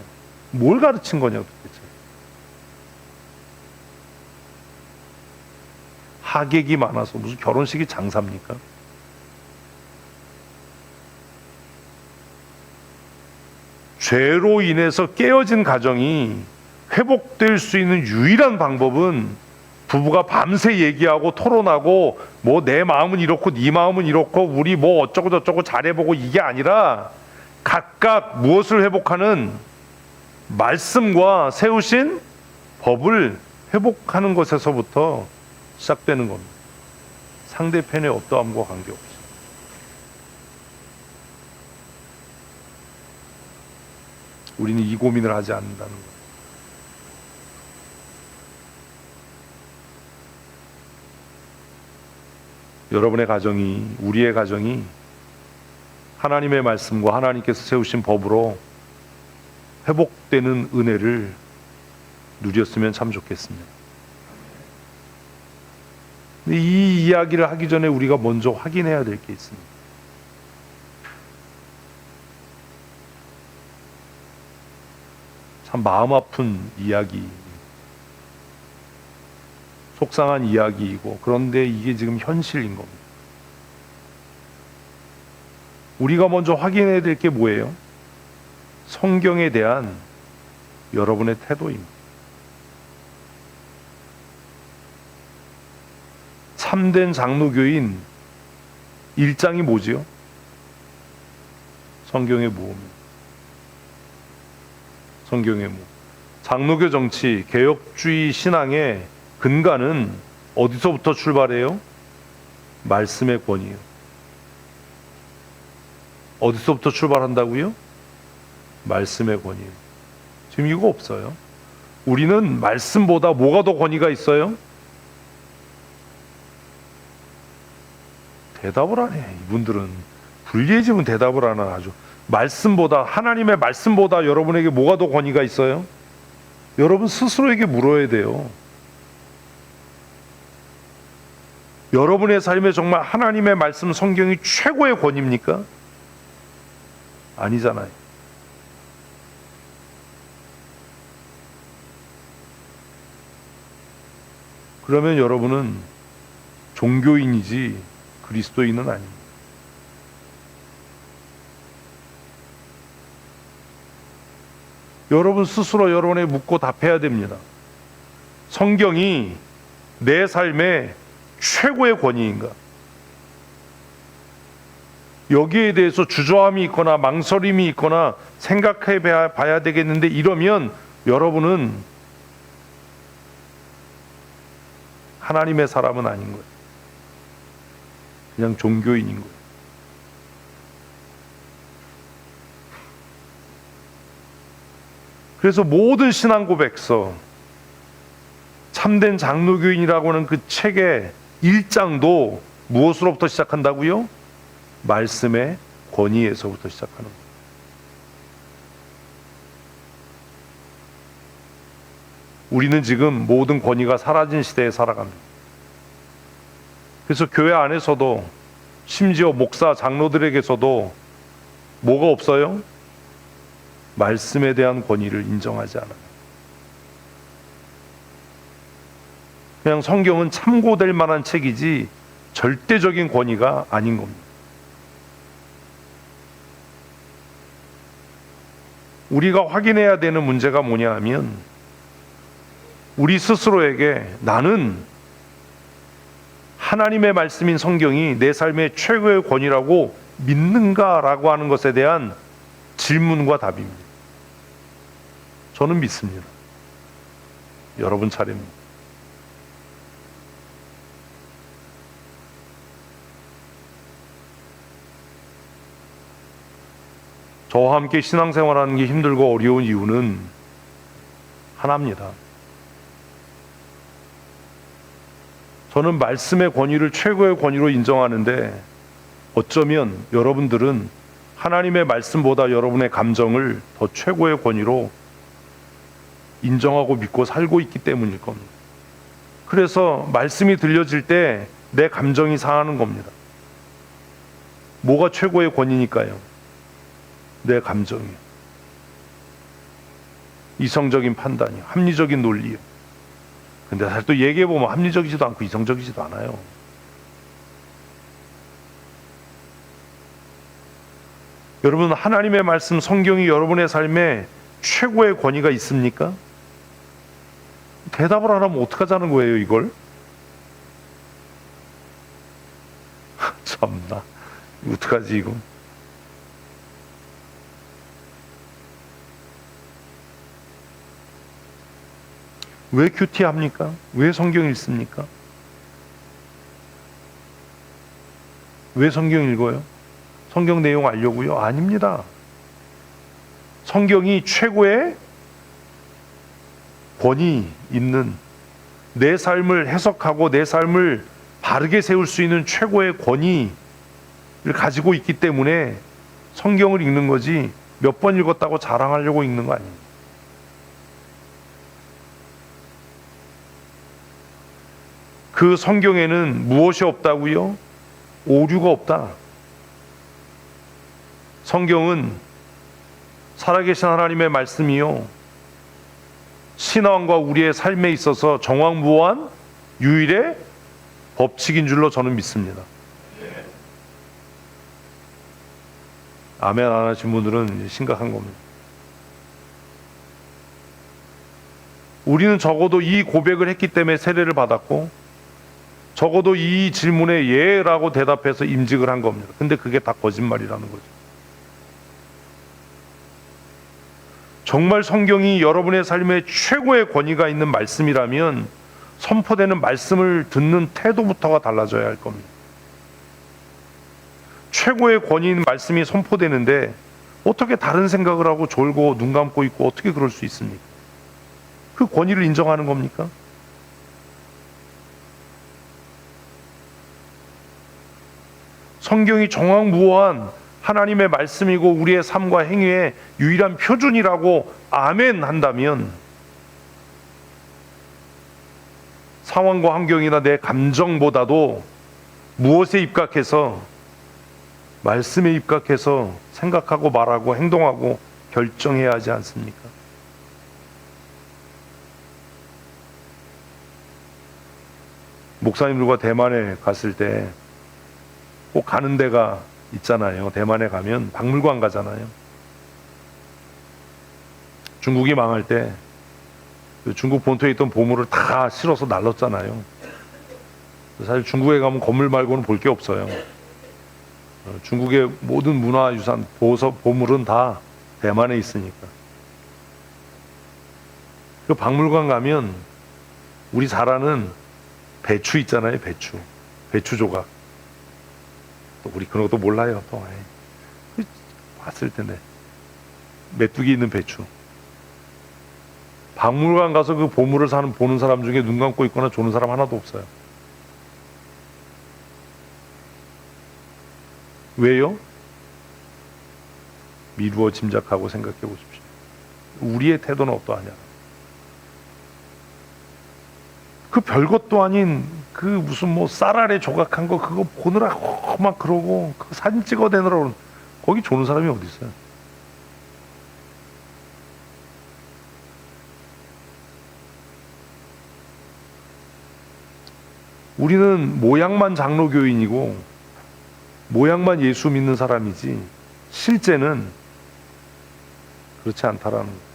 뭘 가르친 거냐 도대체? 하객이 많아서 무슨 결혼식이 장사입니까? 죄로 인해서 깨어진 가정이 회복될 수 있는 유일한 방법은 부부가 밤새 얘기하고 토론하고 뭐 내 마음은 이렇고 네 마음은 이렇고 우리 뭐 어쩌고 저쩌고 잘해보고 이게 아니라 각각 무엇을 회복하는 말씀과 세우신 법을 회복하는 것에서부터 시작되는 겁니다. 상대편의 어떠함과 관계없이. 우리는 이 고민을 하지 않는다는 것. 여러분의 가정이, 우리의 가정이 하나님의 말씀과 하나님께서 세우신 법으로 회복되는 은혜를 누렸으면 참 좋겠습니다. 근데 이 이야기를 하기 전에 우리가 먼저 확인해야 될 게 있습니다. 참 마음 아픈 이야기, 속상한 이야기이고, 그런데 이게 지금 현실인 겁니다. 우리가 먼저 확인해야 될 게 뭐예요? 성경에 대한 여러분의 태도입니다. 참된 장로교인 1장이 뭐지요? 성경의 무엇입니다. 성경의 무. 장로교 정치, 개혁주의 신앙의 근간은 어디서부터 출발해요? 말씀의 권위예요. 어디서부터 출발한다고요? 말씀의 권위예요. 지금 이거 없어요. 우리는 말씀보다 뭐가 더 권위가 있어요? 대답을 안 해. 이분들은 불리해지면 대답을 안 하죠. 말씀보다, 하나님의 말씀보다 여러분에게 뭐가 더 권위가 있어요? 여러분 스스로에게 물어야 돼요. 여러분의 삶에 정말 하나님의 말씀, 성경이 최고의 권위입니까? 아니잖아요. 그러면 여러분은 종교인이지 그리스도인은 아닙니다. 여러분 스스로 여러분에 묻고 답해야 됩니다. 성경이 내 삶의 최고의 권위인가? 여기에 대해서 주저함이 있거나 망설임이 있거나 생각해 봐야 되겠는데, 이러면 여러분은 하나님의 사람은 아닌 거예요. 그냥 종교인인 거예요. 그래서 모든 신앙 고백서, 참된 장로교인이라고 하는 그 책의 1장도 무엇으로부터 시작한다고요? 말씀의 권위에서부터 시작하는 거예요. 우리는 지금 모든 권위가 사라진 시대에 살아갑니다. 그래서 교회 안에서도, 심지어 목사, 장로들에게서도 뭐가 없어요? 말씀에 대한 권위를 인정하지 않아요. 그냥 성경은 참고될 만한 책이지 절대적인 권위가 아닌 겁니다. 우리가 확인해야 되는 문제가 뭐냐 하면, 우리 스스로에게 나는 하나님의 말씀인 성경이 내 삶의 최고의 권위라고 믿는가라고 하는 것에 대한 질문과 답입니다. 저는 믿습니다. 여러분 차례입니다. 저와 함께 신앙생활하는 게 힘들고 어려운 이유는 하나입니다. 저는 말씀의 권위를 최고의 권위로 인정하는데, 어쩌면 여러분들은 하나님의 말씀보다 여러분의 감정을 더 최고의 권위로 인정하고 믿고 살고 있기 때문일 겁니다. 그래서 말씀이 들려질 때 내 감정이 상하는 겁니다. 뭐가 최고의 권위니까요? 내 감정이요. 이성적인 판단이요. 합리적인 논리요. 근데 사실 또 얘기해보면 합리적이지도 않고 이성적이지도 않아요. 여러분, 하나님의 말씀, 성경이 여러분의 삶에 최고의 권위가 있습니까? 대답을 안 하면 어떡하자는 거예요, 이걸? 참나, 어떡하지 이거? 왜 큐티합니까? 왜 성경 읽습니까? 왜 성경 읽어요? 성경 내용 알려고요? 아닙니다. 성경이 최고의 권위 있는, 내 삶을 해석하고 내 삶을 바르게 세울 수 있는 최고의 권위를 가지고 있기 때문에 성경을 읽는 거지, 몇 번 읽었다고 자랑하려고 읽는 거 아닙니다. 그 성경에는 무엇이 없다고요? 오류가 없다. 성경은 살아계신 하나님의 말씀이요, 신앙과 우리의 삶에 있어서 정확무한 유일의 법칙인 줄로 저는 믿습니다. 아멘 안 하신 분들은 심각한 겁니다. 우리는 적어도 이 고백을 했기 때문에 세례를 받았고, 적어도 이 질문에 예라고 대답해서 임직을 한 겁니다. 근데 그게 다 거짓말이라는 거죠. 정말 성경이 여러분의 삶에 최고의 권위가 있는 말씀이라면 선포되는 말씀을 듣는 태도부터가 달라져야 할 겁니다. 최고의 권위 있는 말씀이 선포되는데 어떻게 다른 생각을 하고 졸고 눈 감고 있고 어떻게 그럴 수 있습니까? 그 권위를 인정하는 겁니까? 성경이 정확무한 하나님의 말씀이고 우리의 삶과 행위의 유일한 표준이라고 아멘 한다면, 상황과 환경이나 내 감정보다도 무엇에 입각해서, 말씀에 입각해서 생각하고 말하고 행동하고 결정해야 하지 않습니까? 목사님들과 대만에 갔을 때 꼭 가는 데가 있잖아요. 대만에 가면 박물관 가잖아요. 중국이 망할 때 그 중국 본토에 있던 보물을 다 실어서 날랐잖아요. 사실 중국에 가면 건물 말고는 볼 게 없어요. 중국의 모든 문화유산, 보물은 다 대만에 있으니까. 그 박물관 가면 우리 잘 아는 배추 있잖아요. 배추 조각. 또 우리 그런 것도 몰라요. 또 봤을 텐데 메뚜기 있는 배추. 박물관 가서 그 보물을 보는 사람 중에 눈 감고 있거나 조는 사람 하나도 없어요. 왜요? 미루어 짐작하고 생각해 보십시오. 우리의 태도는 어떠하냐? 그 별것도 아닌 그 무슨 뭐 쌀알에 조각한 거 그거 보느라 막 그러고 그 사진 찍어대느라 거기 조는 사람이 어디 있어요? 우리는 모양만 장로교인이고 모양만 예수 믿는 사람이지 실제는 그렇지 않다라는 거예요.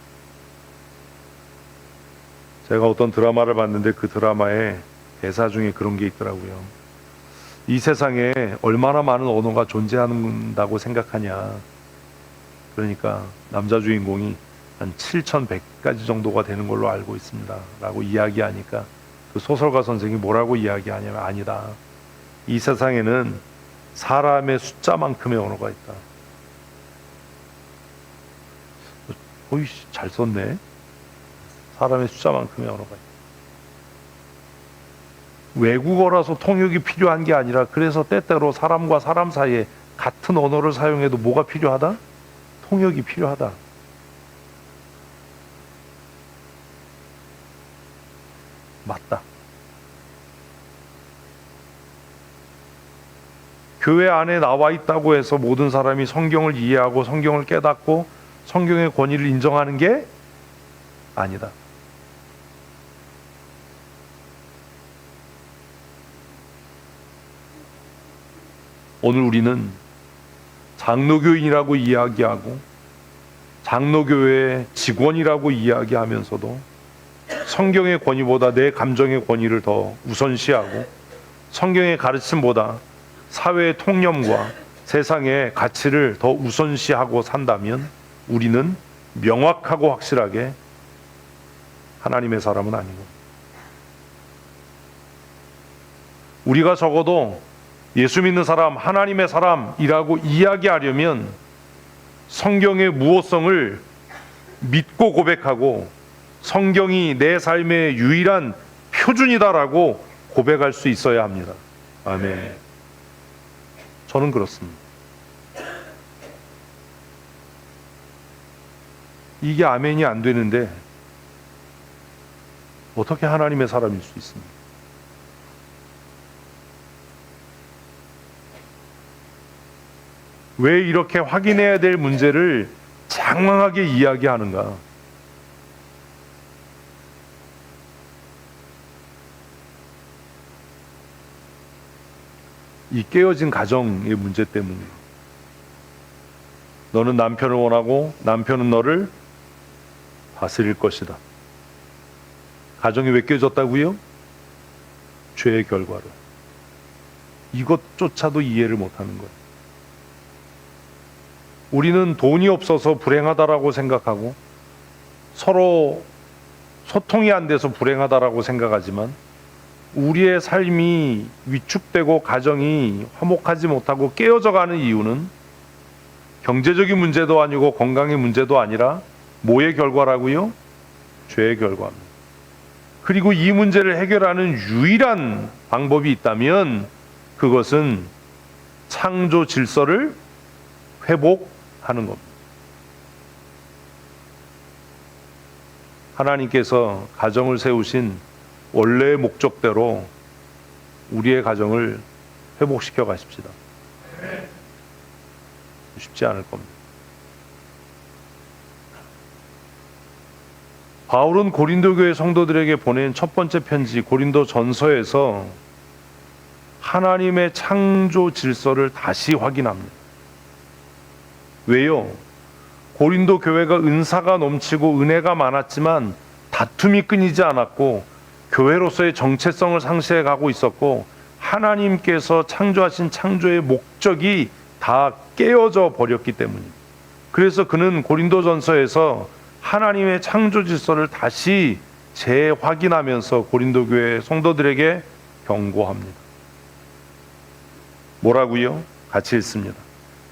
제가 어떤 드라마를 봤는데 그 드라마에 대사 중에 그런 게 있더라고요. 이 세상에 얼마나 많은 언어가 존재한다고 생각하냐. 그러니까 남자 주인공이 한 7,100가지 정도가 되는 걸로 알고 있습니다 라고 이야기하니까 그 소설가 선생이 뭐라고 이야기하냐면, 아니다, 이 세상에는 사람의 숫자만큼의 언어가 있다. 어이, 잘 썼네. 사람의 숫자만큼의 언어가 있다. 외국어라서 통역이 필요한 게 아니라, 그래서 때때로 사람과 사람 사이에 같은 언어를 사용해도 뭐가 필요하다? 통역이 필요하다. 맞다. 교회 안에 나와 있다고 해서 모든 사람이 성경을 이해하고 성경을 깨닫고 성경의 권위를 인정하는 게 아니다. 오늘 우리는 장로교인이라고 이야기하고 장로교회 직원이라고 이야기하면서도 성경의 권위보다 내 감정의 권위를 더 우선시하고 성경의 가르침보다 사회의 통념과 세상의 가치를 더 우선시하고 산다면 우리는 명확하고 확실하게 하나님의 사람은 아니고, 우리가 적어도 예수 믿는 사람, 하나님의 사람이라고 이야기하려면 성경의 무호성을 믿고 고백하고 성경이 내 삶의 유일한 표준이다라고 고백할 수 있어야 합니다. 아멘. 저는 그렇습니다. 이게 아멘이 안 되는데 어떻게 하나님의 사람일 수 있습니까? 왜 이렇게 확인해야 될 문제를 장황하게 이야기하는가? 이 깨어진 가정의 문제 때문이에요. 너는 남편을 원하고 남편은 너를 다스릴 것이다. 가정이 왜 깨어졌다고요? 죄의 결과로. 이것조차도 이해를 못하는 거예요. 우리는 돈이 없어서 불행하다라고 생각하고 서로 소통이 안 돼서 불행하다라고 생각하지만 우리의 삶이 위축되고 가정이 화목하지 못하고 깨어져가는 이유는 경제적인 문제도 아니고 건강의 문제도 아니라 뭐의 결과라고요? 죄의 결과입니다. 그리고 이 문제를 해결하는 유일한 방법이 있다면 그것은 창조 질서를 회복하는 겁니다. 하나님께서 가정을 세우신 원래의 목적대로 우리의 가정을 회복시켜 가십시다. 쉽지 않을 겁니다. 바울은 고린도 교회 성도들에게 보낸 첫 번째 편지 고린도 전서에서 하나님의 창조 질서를 다시 확인합니다. 왜요? 고린도 교회가 은사가 넘치고 은혜가 많았지만 다툼이 끊이지 않았고 교회로서의 정체성을 상실해 가고 있었고 하나님께서 창조하신 창조의 목적이 다 깨어져 버렸기 때문입니다. 그래서 그는 고린도전서에서 하나님의 창조 질서를 다시 재확인하면서 고린도 교회 성도들에게 경고합니다. 뭐라고요? 같이 읽습니다.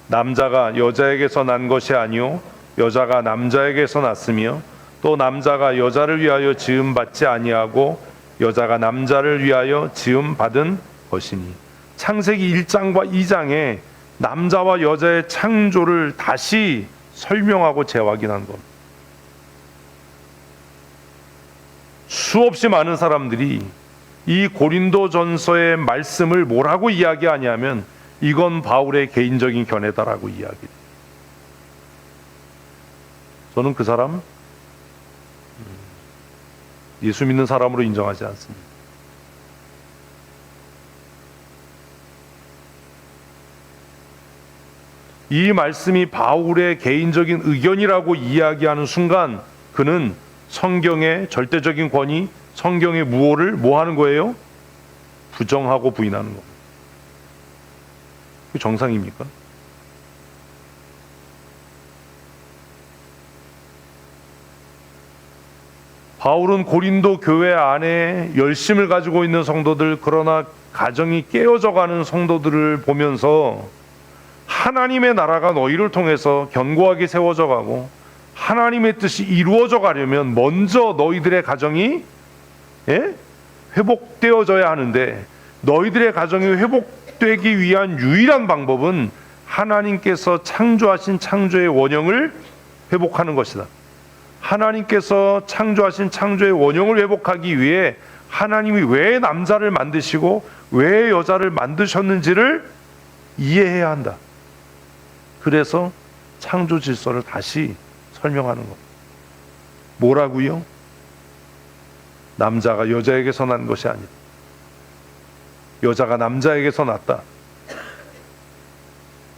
남자가 여자에게서 난 것이 아니요 여자가 남자에게서 났으며 또 남자가 여자를 위하여 지음 받지 아니하고 여자가 남자를 위하여 지음 받은 것이니. 창세기 1장과 2장에 남자와 여자의 창조를 다시 설명하고 재확인한 겁니다. 수없이 많은 사람들이 이 고린도전서의 말씀을 뭐라고 이야기하냐면 이건 바울의 개인적인 견해다라고 이야기해요. 저는 그 사람 예수 믿는 사람으로 인정하지 않습니다. 이 말씀이 바울의 개인적인 의견이라고 이야기하는 순간 그는 성경의 절대적인 권위, 성경의 무호를 뭐 하는 거예요? 부정하고 부인하는 겁니다. 그게 정상입니까? 바울은 고린도 교회 안에 열심을 가지고 있는 성도들, 그러나 가정이 깨어져가는 성도들을 보면서 하나님의 나라가 너희를 통해서 견고하게 세워져 가고 하나님의 뜻이 이루어져 가려면 먼저 너희들의 가정이 회복되어져야 하는데 너희들의 가정이 회복되기 위한 유일한 방법은 하나님께서 창조하신 창조의 원형을 회복하는 것이다. 하나님께서 창조하신 창조의 원형을 회복하기 위해 하나님이 왜 남자를 만드시고 왜 여자를 만드셨는지를 이해해야 한다. 그래서 창조 질서를 다시 설명하는 것. 뭐라고요? 남자가 여자에게서 난 것이 아니다. 여자가 남자에게서 났다.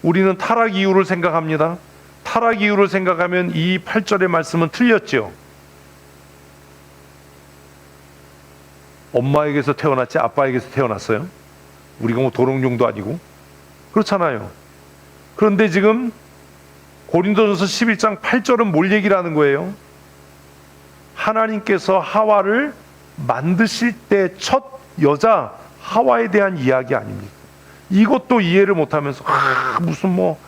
우리는 타락 이유를 생각합니다. 타락 이유를 생각하면 이 8절의 말씀은 틀렸죠. 엄마에게서 태어났지 아빠에게서 태어났어요? 우리가 뭐 도롱뇽도 아니고 그렇잖아요. 그런데 지금 고린도전서 11장 8절은 뭘 얘기를 하는 거예요? 하나님께서 하와를 만드실 때 첫 여자 하와에 대한 이야기 아닙니까? 이것도 이해를 못하면서 무슨 뭐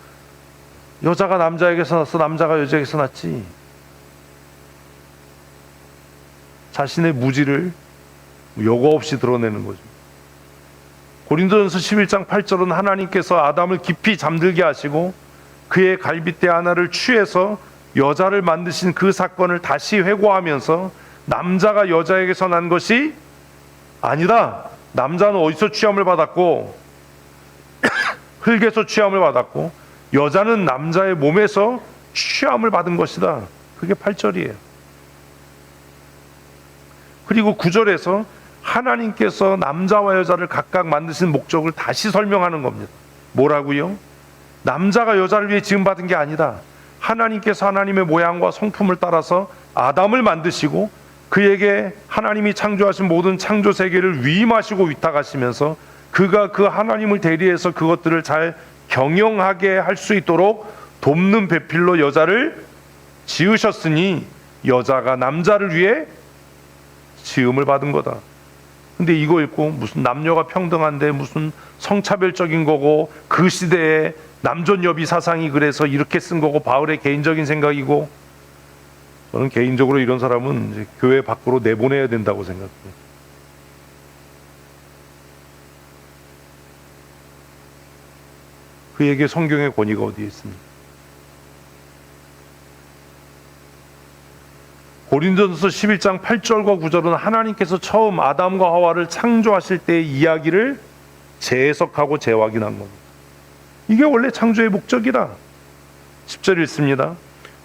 여자가 남자에게서 났어, 남자가 여자에게서 났지. 자신의 무지를 여과 없이 드러내는 거죠. 고린도전서 11장 8절은 하나님께서 아담을 깊이 잠들게 하시고 그의 갈빗대 하나를 취해서 여자를 만드신 그 사건을 다시 회고하면서 남자가 여자에게서 난 것이 아니다. 남자는 어디서 취함을 받았고 흙에서 취함을 받았고 여자는 남자의 몸에서 취함을 받은 것이다. 그게 8절이에요. 그리고 9절에서 하나님께서 남자와 여자를 각각 만드신 목적을 다시 설명하는 겁니다. 뭐라고요? 남자가 여자를 위해 지음받은 게 아니다. 하나님께서 하나님의 모양과 성품을 따라서 아담을 만드시고 그에게 하나님이 창조하신 모든 창조 세계를 위임하시고 위탁하시면서 그가 그 하나님을 대리해서 그것들을 잘 경영하게 할 수 있도록 돕는 배필로 여자를 지으셨으니 여자가 남자를 위해 지음을 받은 거다. 근데 이거 읽고 무슨 남녀가 평등한데 무슨 성차별적인 거고 그 시대에 남존여비 사상이 그래서 이렇게 쓴 거고 바울의 개인적인 생각이고, 저는 개인적으로 이런 사람은 이제 교회 밖으로 내보내야 된다고 생각해요. 그에게 성경의 권위가 어디에 있습니까? 고린도전서 11장 8절과 9절은 하나님께서 처음 아담과 하와를 창조하실 때의 이야기를 재해석하고 재확인한 겁니다. 이게 원래 창조의 목적이다. 10절 읽습니다.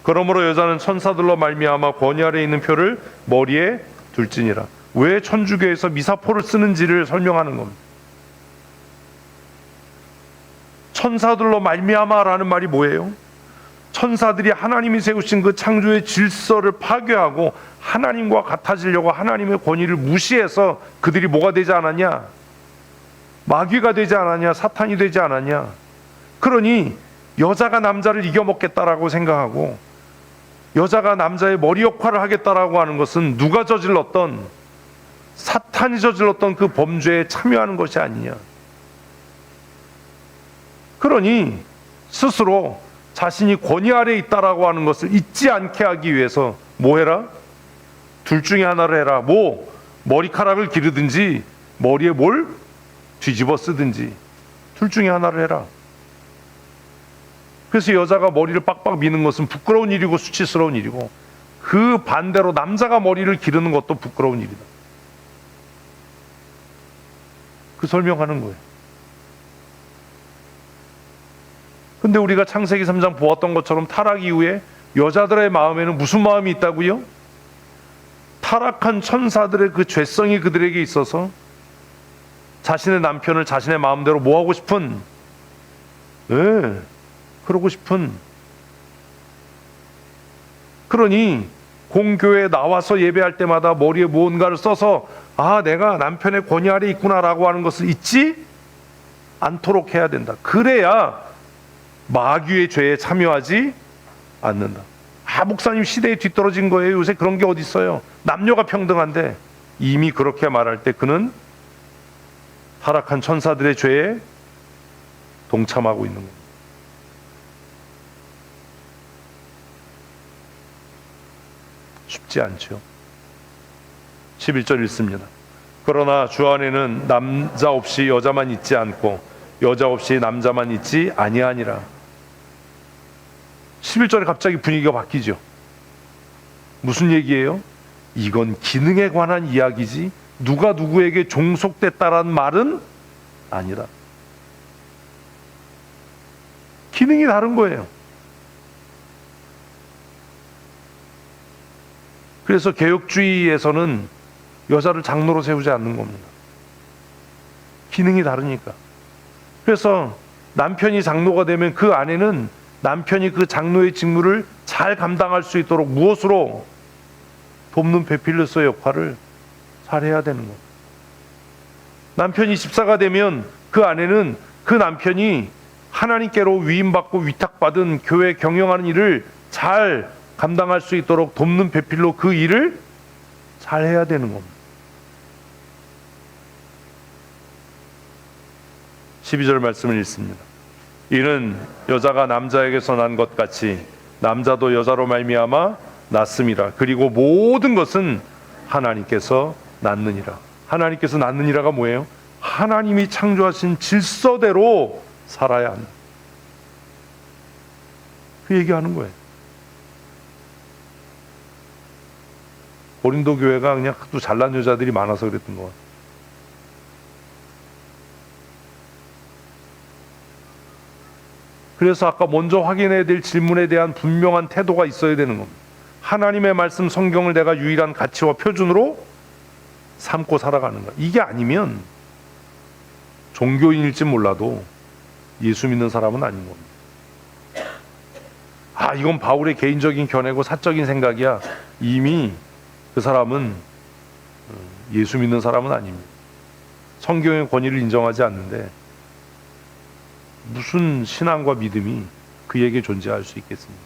그러므로 여자는 천사들로 말미암아 권위 아래 있는 표를 머리에 둘지니라. 왜 천주교에서 미사포를 쓰는지를 설명하는 겁니다. 천사들로 말미암아라는 말이 뭐예요? 천사들이 하나님이 세우신 그 창조의 질서를 파괴하고 하나님과 같아지려고 하나님의 권위를 무시해서 그들이 뭐가 되지 않았냐? 마귀가 되지 않았냐? 사탄이 되지 않았냐? 그러니 여자가 남자를 이겨먹겠다라고 생각하고 여자가 남자의 머리 역할을 하겠다라고 하는 것은 누가 저질렀던, 사탄이 저질렀던 그 범죄에 참여하는 것이 아니냐. 그러니 스스로 자신이 권위 아래에 있다라고 하는 것을 잊지 않게 하기 위해서 뭐 해라? 둘 중에 하나를 해라. 뭐 머리카락을 기르든지 머리에 뭘 뒤집어 쓰든지 둘 중에 하나를 해라. 그래서 여자가 머리를 빡빡 미는 것은 부끄러운 일이고 수치스러운 일이고, 그 반대로 남자가 머리를 기르는 것도 부끄러운 일이다. 그 설명하는 거예요. 근데 우리가 창세기 3장 보았던 것처럼 타락 이후에 여자들의 마음에는 무슨 마음이 있다고요? 타락한 천사들의 그 죄성이 그들에게 있어서 자신의 남편을 자신의 마음대로 뭐하고 싶은, 그러고 싶은. 그러니 공교회에 나와서 예배할 때마다 머리에 무언가를 써서 아, 내가 남편의 권위 아래 있구나라고 하는 것을 잊지 않도록 해야 된다. 그래야 마귀의 죄에 참여하지 않는다. 아, 목사님 시대에 뒤떨어진 거예요. 요새 그런 게 어디 있어요. 남녀가 평등한데. 이미 그렇게 말할 때 그는 타락한 천사들의 죄에 동참하고 있는 겁니다. 쉽지 않죠. 11절 읽습니다. 그러나 주 안에는 남자 없이 여자만 있지 않고 여자 없이 남자만 있지 아니하니라. 11절에 갑자기 분위기가 바뀌죠. 무슨 얘기예요? 이건 기능에 관한 이야기지 누가 누구에게 종속됐다라는 말은 아니다. 기능이 다른 거예요. 그래서 개혁주의에서는 여자를 장로로 세우지 않는 겁니다. 기능이 다르니까. 그래서 남편이 장로가 되면 그 아내는 남편이 그 장로의 직무를 잘 감당할 수 있도록 무엇으로? 돕는 베필로서의 역할을 잘 해야 되는 겁니다. 남편이 집사가 되면 그 아내는 그 남편이 하나님께로 위임받고 위탁받은 교회 경영하는 일을 잘 감당할 수 있도록 돕는 배필로 그 일을 잘 해야 되는 겁니다. 12절 말씀을 읽습니다. 이는 여자가 남자에게서 난 것 같이 남자도 여자로 말미암아 낳습니다. 그리고 모든 것은 하나님께서 낳느니라. 하나님께서 낳느니라가 뭐예요? 하나님이 창조하신 질서대로 살아야 한다. 그 얘기하는 거예요. 고린도 교회가 그냥 또 잘난 여자들이 많아서 그랬던 것 같아요. 그래서 아까 먼저 확인해야 될 질문에 대한 분명한 태도가 있어야 되는 겁니다. 하나님의 말씀 성경을 내가 유일한 가치와 표준으로 삼고 살아가는 거야. 이게 아니면 종교인일지 몰라도 예수 믿는 사람은 아닌 겁니다. 아, 이건 바울의 개인적인 견해고 사적인 생각이야. 이미 그 사람은 예수 믿는 사람은 아닙니다. 성경의 권위를 인정하지 않는데 무슨 신앙과 믿음이 그에게 존재할 수 있겠습니까?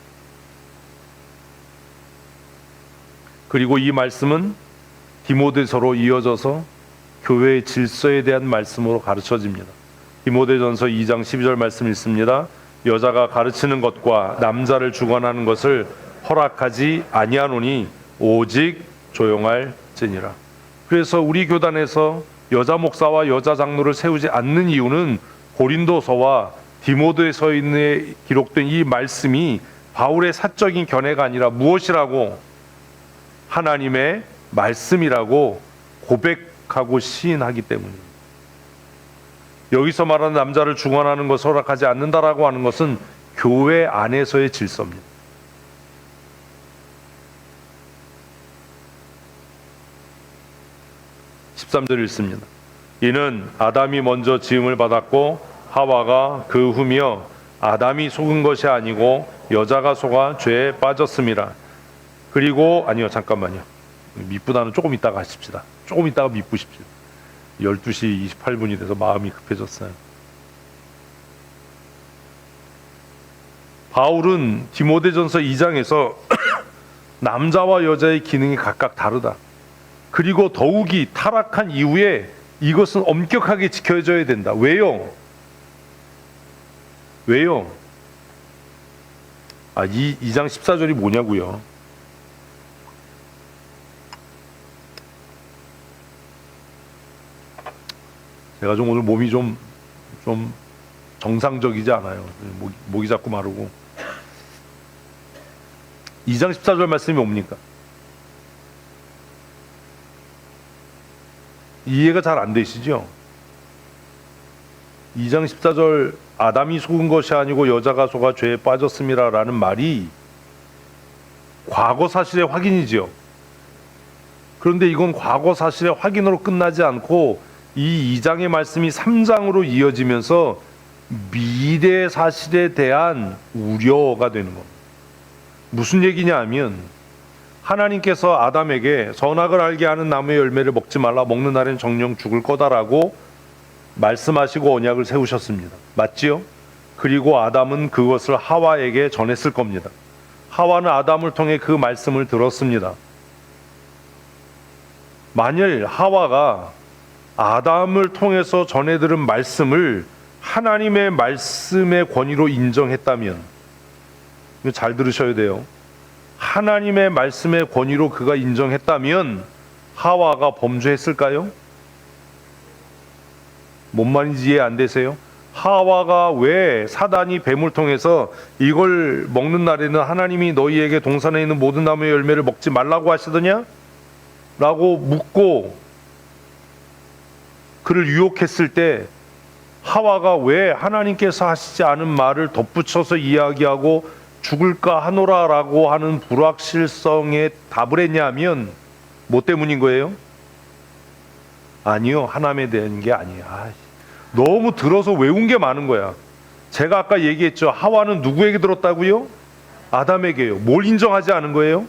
그리고 이 말씀은 디모데서로 이어져서 교회의 질서에 대한 말씀으로 가르쳐집니다. 디모데전서 2장 12절 말씀 읽습니다. 여자가 가르치는 것과 남자를 주관하는 것을 허락하지 아니하노니 오직 조용할지니라. 그래서 우리 교단에서 여자 목사와 여자 장로를 세우지 않는 이유는 고린도서와 디모데서에 기록된 이 말씀이 바울의 사적인 견해가 아니라 무엇이라고? 하나님의 말씀이라고 고백하고 시인하기 때문입니다. 여기서 말하는 남자를 주관하는 것을 허락하지 않는다라고 하는 것은 교회 안에서의 질서입니다. (13절) 읽습니다. 이는 아담이 먼저 지음을 받았고 하와가 그 후며 아담이 속은 것이 아니고 여자가 속아 죄에 빠졌음이라. 그리고 아니요, 잠깐만요. 밑보다는 조금 이따가 하십시다. 조금 이따가 밑보십시오. 12시 28분이 돼서 마음이 급해졌어요. 바울은 디모데전서 2장에서 남자와 여자의 기능이 각각 다르다. 그리고 더욱이 타락한 이후에 이것은 엄격하게 지켜져야 된다. 왜요? 왜요? 2장 14절이 뭐냐고요? 제가 좀 오늘 몸이 좀 정상적이지 않아요. 목이 자꾸 마르고. 2장 14절 말씀이 뭡니까? 이해가 잘 안 되시죠? 2장 14절 아담이 속은 것이 아니고 여자가 속아 죄에 빠졌음이라 라는 말이 과거 사실의 확인이죠. 그런데 이건 과거 사실의 확인으로 끝나지 않고 이 2장의 말씀이 3장으로 이어지면서 미래 사실에 대한 우려가 되는 겁니다. 무슨 얘기냐 하면 하나님께서 아담에게 선악을 알게 하는 나무의 열매를 먹지 말라, 먹는 날엔 정령 죽을 거다라고 말씀하시고 언약을 세우셨습니다. 맞지요? 그리고 아담은 그것을 하와에게 전했을 겁니다. 하와는 아담을 통해 그 말씀을 들었습니다. 만일 하와가 아담을 통해서 전해들은 말씀을 하나님의 말씀의 권위로 인정했다면, 이거 잘 들으셔야 돼요. 하나님의 말씀의 권위로 그가 인정했다면 하와가 범죄했을까요? 뭔 말인지 이해 안 되세요? 하와가 왜 사단이 뱀을 통해서 이걸 먹는 날에는 하나님이 너희에게 동산에 있는 모든 나무의 열매를 먹지 말라고 하시더냐? 라고 묻고 그를 유혹했을 때 하와가 왜 하나님께서 하시지 않은 말을 덧붙여서 이야기하고 죽을까 하노라라고 하는 불확실성에 답을 했냐면 뭐 때문인 거예요? 아니요, 하나님에 대한 게 아니에요. 너무 들어서 외운 게 많은 거야. 제가 아까 얘기했죠. 하와는 누구에게 들었다고요? 아담에게요. 뭘 인정하지 않은 거예요?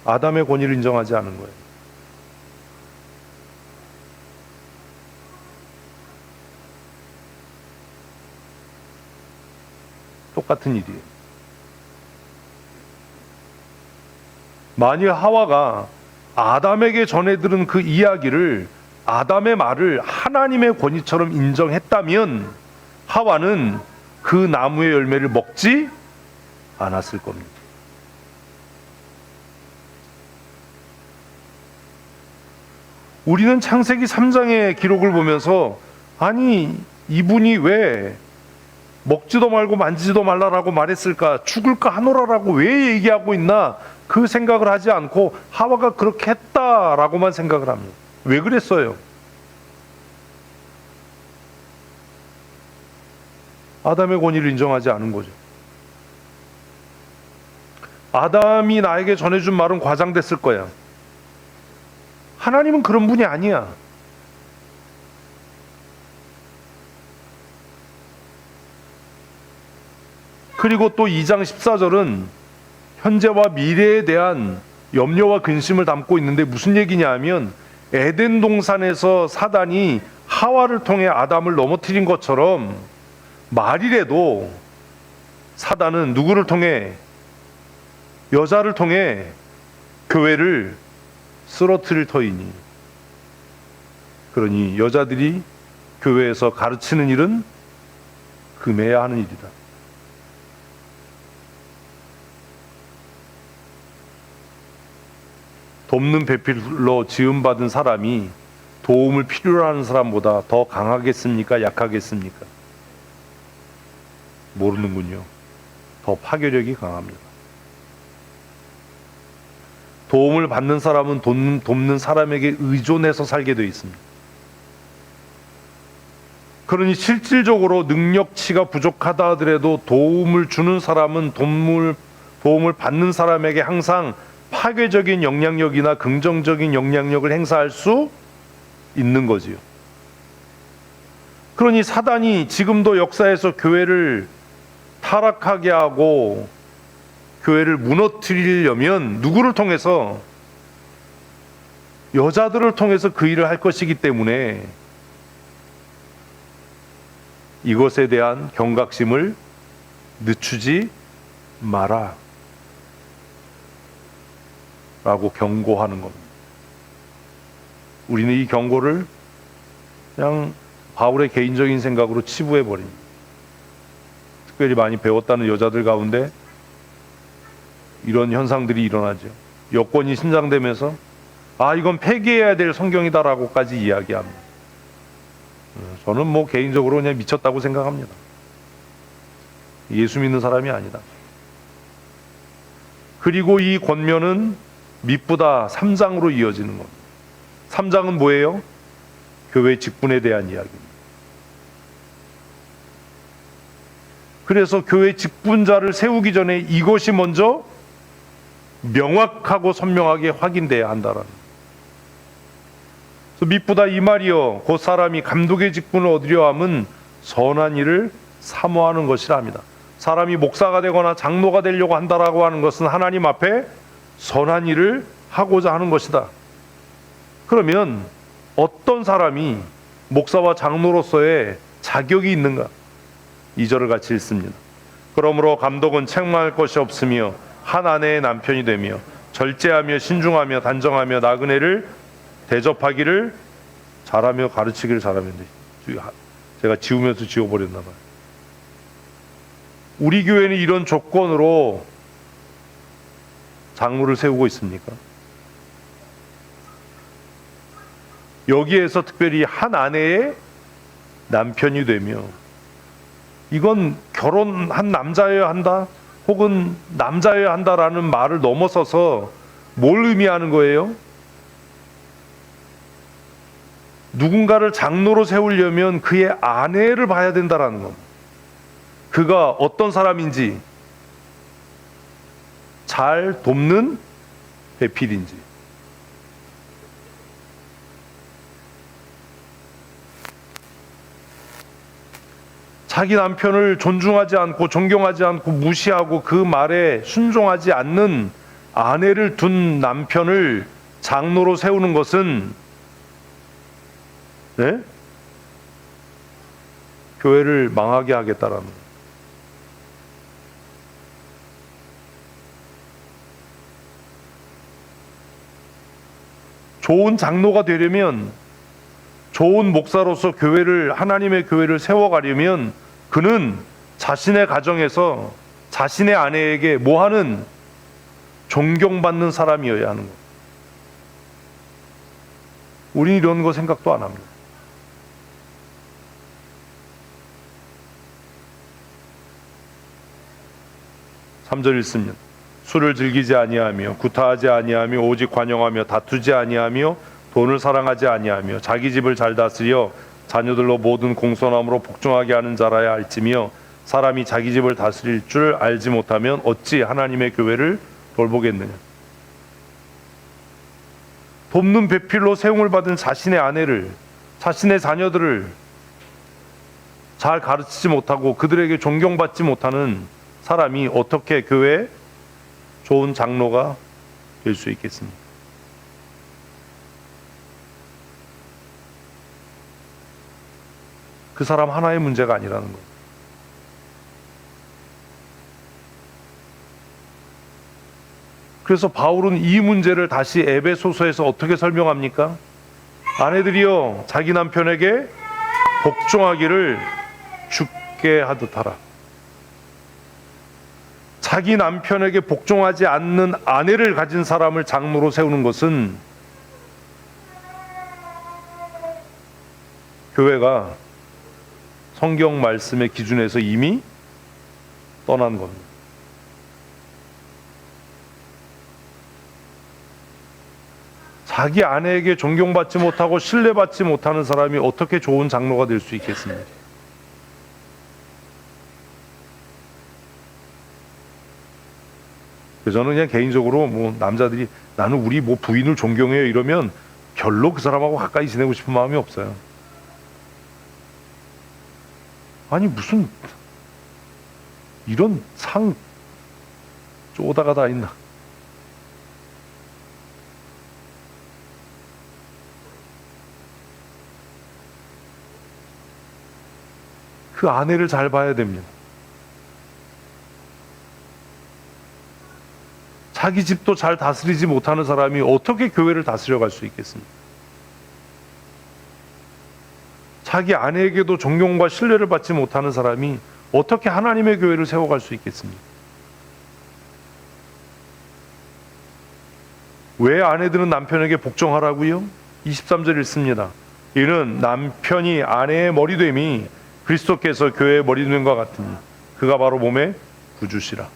아담의 권위를 인정하지 않은 거예요. 똑같은 일이에요. 만일 하와가 아담에게 전해들은 그 이야기를, 아담의 말을 하나님의 권위처럼 인정했다면 하와는 그 나무의 열매를 먹지 않았을 겁니다. 우리는 창세기 3장의 기록을 보면서 아니 이분이 왜 먹지도 말고 만지지도 말라라고 말했을까? 죽을까 하노라라고 왜 얘기하고 있나? 그 생각을 하지 않고 하와가 그렇게 했다라고만 생각을 합니다. 왜 그랬어요? 아담의 권위를 인정하지 않은 거죠. 아담이 나에게 전해준 말은 과장됐을 거야. 하나님은 그런 분이 아니야. 그리고 또 2장 14절은 현재와 미래에 대한 염려와 근심을 담고 있는데 무슨 얘기냐 하면 에덴 동산에서 사단이 하와를 통해 아담을 넘어뜨린 것처럼 말이라도 사단은 누구를 통해, 여자를 통해 교회를 쓰러뜨릴 터이니, 그러니 여자들이 교회에서 가르치는 일은 금해야 하는 일이다. 돕는 배필로 지음받은 사람이 도움을 필요로 하는 사람보다 더 강하겠습니까? 약하겠습니까? 모르는군요. 더 파괴력이 강합니다. 도움을 받는 사람은 돕는 사람에게 의존해서 살게 되어 있습니다. 그러니 실질적으로 능력치가 부족하다 하더라도 도움을 주는 사람은 도움을 받는 사람에게 항상 파괴적인 영향력이나 긍정적인 영향력을 행사할 수 있는 거지요. 그러니 사단이 지금도 역사에서 교회를 타락하게 하고 교회를 무너뜨리려면 누구를 통해서? 여자들을 통해서 그 일을 할 것이기 때문에 이것에 대한 경각심을 늦추지 마라 라고 경고하는 겁니다. 우리는 이 경고를 그냥 바울의 개인적인 생각으로 치부해 버립니다. 특별히 많이 배웠다는 여자들 가운데 이런 현상들이 일어나죠. 여권이 신장되면서 이건 폐기해야 될 성경이다라고까지 이야기합니다. 저는 개인적으로 그냥 미쳤다고 생각합니다. 예수 믿는 사람이 아니다. 그리고 이 권면은 밑보다 3장으로 이어지는 겁니다. 3장은 뭐예요? 교회 직분에 대한 이야기입니다. 그래서 교회 직분자를 세우기 전에 이것이 먼저 명확하고 선명하게 확인돼야 한다라는. 그래서 밑보다 이 말이요 곧 사람이 감독의 직분을 얻으려 함은 선한 일을 사모하는 것이라 합니다. 사람이 목사가 되거나 장로가 되려고 한다라고 하는 것은 하나님 앞에 선한 일을 하고자 하는 것이다. 그러면 어떤 사람이 목사와 장로로서의 자격이 있는가? 2절을 같이 읽습니다. 그러므로 감독은 책망할 것이 없으며 한 아내의 남편이 되며 절제하며 신중하며 단정하며 나그네를 대접하기를 잘하며 가르치기를 잘하면 돼. 제가 지우면서 지워버렸나 봐요. 우리 교회는 이런 조건으로 장로를 세우고 있습니까? 여기에서 특별히 한 아내의 남편이 되며, 이건 결혼한 남자여야 한다 혹은 남자여야 한다라는 말을 넘어서서 뭘 의미하는 거예요? 누군가를 장로로 세우려면 그의 아내를 봐야 된다라는 겁니다. 그가 어떤 사람인지, 잘 돕는 배필인지. 자기 남편을 존중하지 않고 존경하지 않고 무시하고 그 말에 순종하지 않는 아내를 둔 남편을 장로로 세우는 것은 네? 교회를 망하게 하겠다라는 거예요. 좋은 장로가 되려면, 좋은 목사로서 하나님의 교회를 세워가려면 그는 자신의 가정에서 자신의 아내에게 뭐하는 존경받는 사람이어야 하는 거예요. 우리는 이런 거 생각도 안 합니다. 삼 절 읽습니다. 술을 즐기지 아니하며 구타하지 아니하며 오직 관용하며 다투지 아니하며 돈을 사랑하지 아니하며 자기 집을 잘 다스려 자녀들로 모든 공손함으로 복종하게 하는 자라야 할지며 사람이 자기 집을 다스릴 줄 알지 못하면 어찌 하나님의 교회를 돌보겠느냐. 돕는 배필로 세움을 받은 자신의 아내를, 자신의 자녀들을 잘 가르치지 못하고 그들에게 존경받지 못하는 사람이 어떻게 교회에 좋은 장로가 될 수 있겠습니까? 그 사람 하나의 문제가 아니라는 거예요. 그래서 바울은 이 문제를 다시 에베소서에서 어떻게 설명합니까? 아내들이여 자기 남편에게 복종하기를 죽게 하듯 하라. 자기 남편에게 복종하지 않는 아내를 가진 사람을 장로로 세우는 것은 교회가 성경 말씀의 기준에서 이미 떠난 겁니다. 자기 아내에게 존경받지 못하고 신뢰받지 못하는 사람이 어떻게 좋은 장로가 될 수 있겠습니까? 저는 그냥 개인적으로 남자들이 나는 우리 부인을 존경해요 이러면 별로 그 사람하고 가까이 지내고 싶은 마음이 없어요. 아니 무슨 이런 상 쪼다가 다 있나? 그 아내를 잘 봐야 됩니다. 자기 집도 잘 다스리지 못하는 사람이 어떻게 교회를 다스려 갈 수 있겠습니까? 자기 아내에게도 존경과 신뢰를 받지 못하는 사람이 어떻게 하나님의 교회를 세워갈 수 있겠습니까? 왜 아내들은 남편에게 복종하라고요? 23절 읽습니다. 이는 남편이 아내의 머리됨이 그리스도께서 교회의 머리됨과 같으니 그가 바로 몸의 구주시라.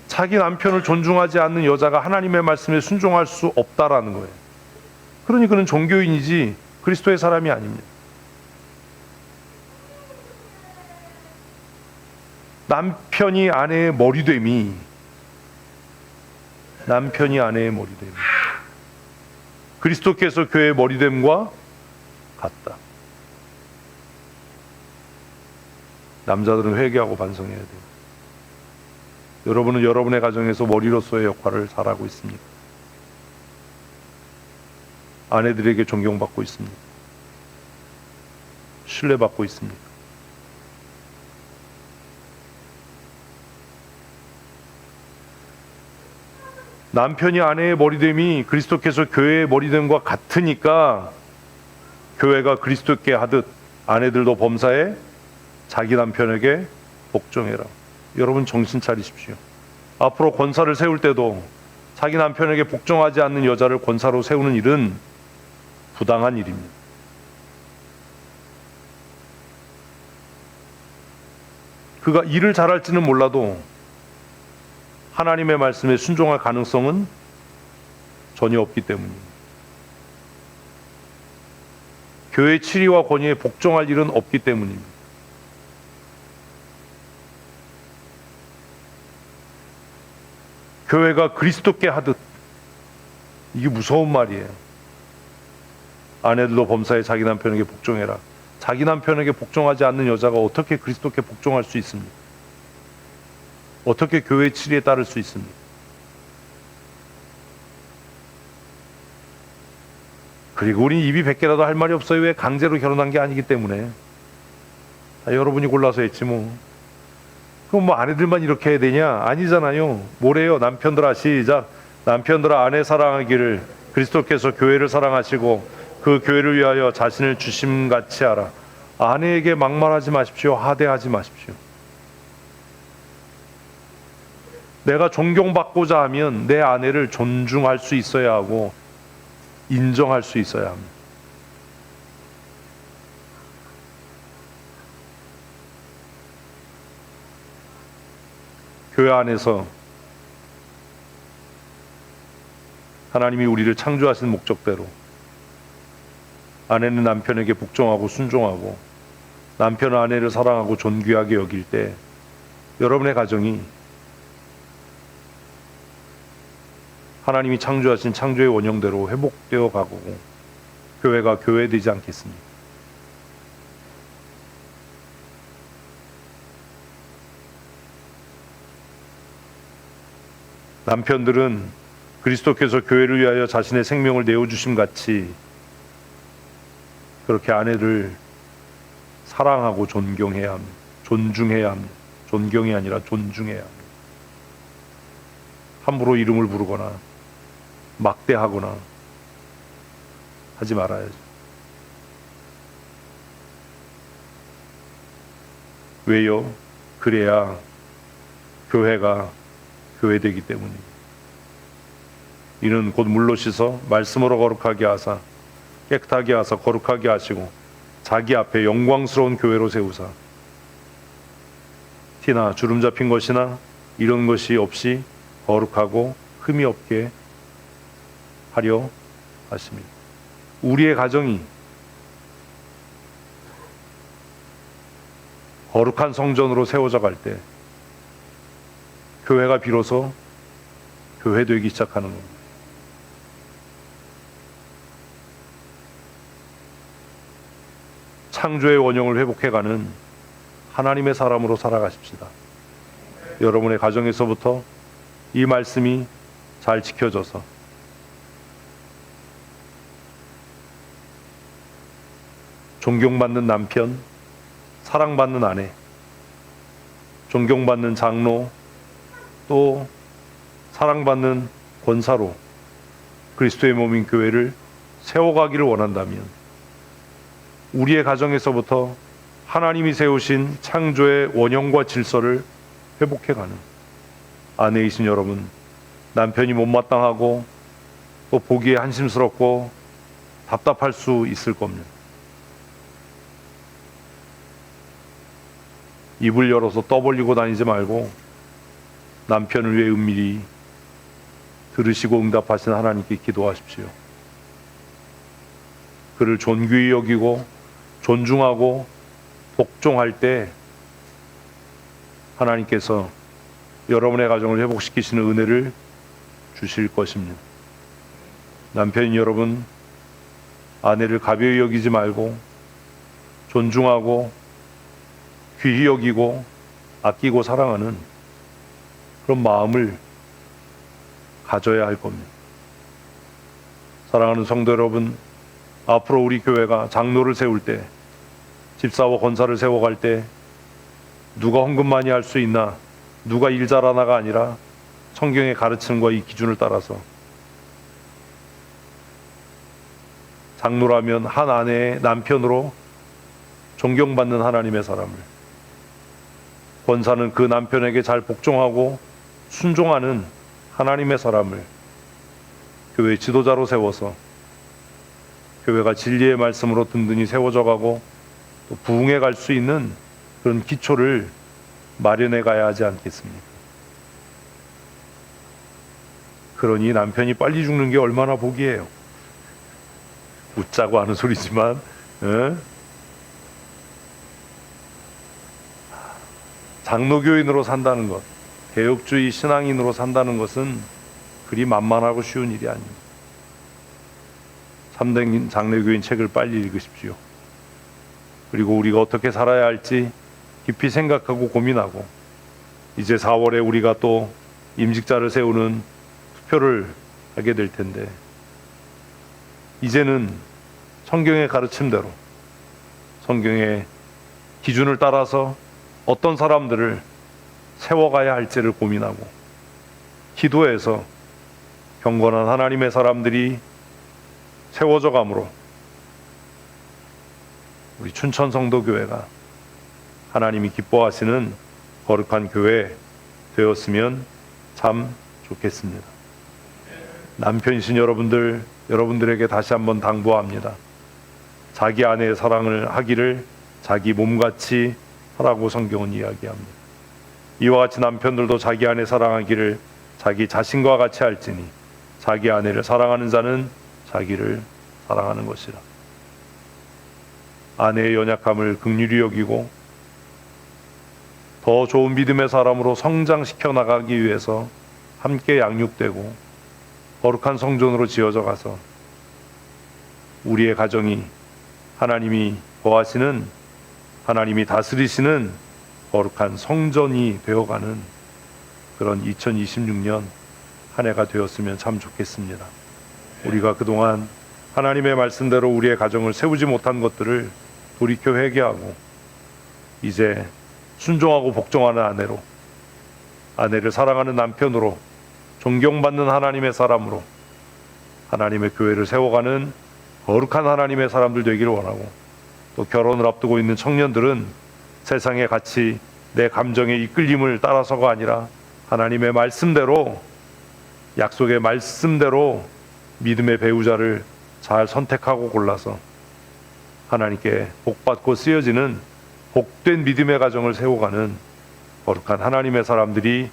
자기 남편을 존중하지 않는 여자가 하나님의 말씀에 순종할 수 없다라는 거예요. 그러니 그는 종교인이지 그리스도의 사람이 아닙니다. 남편이 아내의 머리됨이 그리스도께서 교회의 머리됨과 같다. 남자들은 회개하고 반성해야 돼요. 여러분은 여러분의 가정에서 머리로서의 역할을 잘하고 있습니다. 아내들에게 존경받고 있습니다. 신뢰받고 있습니다. 남편이 아내의 머리됨이 그리스도께서 교회의 머리됨과 같으니까 교회가 그리스도께 하듯 아내들도 범사에 자기 남편에게 복종해라. 여러분 정신 차리십시오. 앞으로 권사를 세울 때도 자기 남편에게 복종하지 않는 여자를 권사로 세우는 일은 부당한 일입니다. 그가 일을 잘할지는 몰라도 하나님의 말씀에 순종할 가능성은 전혀 없기 때문입니다. 교회 치리와 권위에 복종할 일은 없기 때문입니다. 교회가 그리스도께 하듯, 이게 무서운 말이에요. 아내들도 범사에 자기 남편에게 복종해라. 자기 남편에게 복종하지 않는 여자가 어떻게 그리스도께 복종할 수 있습니까? 어떻게 교회의 치리에 따를 수 있습니까? 그리고 우린 입이 100개라도 할 말이 없어요. 왜? 강제로 결혼한 게 아니기 때문에. 여러분이 골라서 했지 뭐. 그럼 뭐 아내들만 이렇게 해야 되냐? 아니잖아요. 뭐래요? 남편들아, 시작. 남편들아, 아내 사랑하기를 그리스도께서 교회를 사랑하시고 그 교회를 위하여 자신을 주심같이 하라. 아내에게 막말하지 마십시오. 하대하지 마십시오. 내가 존경받고자 하면 내 아내를 존중할 수 있어야 하고 인정할 수 있어야 합니다. 교회 안에서 하나님이 우리를 창조하신 목적대로 아내는 남편에게 복종하고 순종하고 남편은 아내를 사랑하고 존귀하게 여길 때 여러분의 가정이 하나님이 창조하신 창조의 원형대로 회복되어 가고 교회가 교회되지 않겠습니까? 남편들은 그리스도께서 교회를 위하여 자신의 생명을 내어주심 같이 그렇게 아내를 사랑하고 존경해야 합니다. 존중해야 합니다. 존경이 아니라 존중해야 합니다. 함부로 이름을 부르거나 막대하거나 하지 말아야죠. 왜요? 그래야 교회가 교회되기 때문입니다. 이는 곧 물로 씻어 말씀으로 거룩하게 하사 깨끗하게 하사 거룩하게 하시고 자기 앞에 영광스러운 교회로 세우사 티나 주름 잡힌 것이나 이런 것이 없이 거룩하고 흠이 없게 하려 하십니다. 우리의 가정이 거룩한 성전으로 세워져 갈 때 교회가 비로소 교회되기 시작하는 겁니다. 창조의 원형을 회복해가는 하나님의 사람으로 살아가십시다. 여러분의 가정에서부터 이 말씀이 잘 지켜져서 존경받는 남편, 사랑받는 아내, 존경받는 장로, 또 사랑받는 권사로 그리스도의 몸인 교회를 세워가기를 원한다면 우리의 가정에서부터 하나님이 세우신 창조의 원형과 질서를 회복해가는 아내이신 여러분, 남편이 못마땅하고 또 보기에 한심스럽고 답답할 수 있을 겁니다. 입을 열어서 떠벌리고 다니지 말고 남편을 위해 은밀히 들으시고 응답하신 하나님께 기도하십시오. 그를 존귀히 여기고 존중하고 복종할 때 하나님께서 여러분의 가정을 회복시키시는 은혜를 주실 것입니다. 남편 여러분, 아내를 가벼이 여기지 말고 존중하고 귀히 여기고 아끼고 사랑하는 그런 마음을 가져야 할 겁니다. 사랑하는 성도 여러분, 앞으로 우리 교회가 장로를 세울 때, 집사와 권사를 세워갈 때 누가 헌금 많이 할 수 있나, 누가 일 잘하나가 아니라 성경의 가르침과 이 기준을 따라서 장로라면 한 아내의 남편으로 존경받는 하나님의 사람을, 권사는 그 남편에게 잘 복종하고 순종하는 하나님의 사람을 교회 지도자로 세워서 교회가 진리의 말씀으로 든든히 세워져 가고 또 부흥해 갈 수 있는 그런 기초를 마련해 가야 하지 않겠습니까? 그러니 남편이 빨리 죽는 게 얼마나 복이에요. 웃자고 하는 소리지만 장로교인으로 산다는 것, 개혁주의 신앙인으로 산다는 것은 그리 만만하고 쉬운 일이 아닙니다. 참된 장로교인 책을 빨리 읽으십시오. 그리고 우리가 어떻게 살아야 할지 깊이 생각하고 고민하고, 이제 4월에 우리가 또 임직자를 세우는 투표를 하게 될 텐데, 이제는 성경의 가르침대로, 성경의 기준을 따라서 어떤 사람들을 세워가야 할지를 고민하고, 기도해서 경건한 하나님의 사람들이 세워져 감으로 우리 춘천 성도교회가 하나님이 기뻐하시는 거룩한 교회 되었으면 참 좋겠습니다. 남편이신 여러분들에게 다시 한번 당부합니다. 자기 아내의 사랑을 하기를 자기 몸같이 하라고 성경은 이야기합니다. 이와 같이 남편들도 자기 아내 사랑하기를 자기 자신과 같이 할지니 자기 아내를 사랑하는 자는 자기를 사랑하는 것이라. 아내의 연약함을 긍휼히 여기고 더 좋은 믿음의 사람으로 성장시켜 나가기 위해서 함께 양육되고 거룩한 성전으로 지어져 가서 우리의 가정이 하나님이 거하시는, 하나님이 다스리시는 거룩한 성전이 되어가는 그런 2026년 한 해가 되었으면 참 좋겠습니다. 우리가 그동안 하나님의 말씀대로 우리의 가정을 세우지 못한 것들을 돌이켜 회개하고, 이제 순종하고 복종하는 아내로, 아내를 사랑하는 남편으로, 존경받는 하나님의 사람으로 하나님의 교회를 세워가는 거룩한 하나님의 사람들 되기를 원하고, 또 결혼을 앞두고 있는 청년들은 세상에 같이 내 감정의 이끌림을 따라서가 아니라 하나님의 말씀대로, 약속의 말씀대로 믿음의 배우자를 잘 선택하고 골라서 하나님께 복받고 쓰여지는 복된 믿음의 가정을 세워가는 거룩한 하나님의 사람들이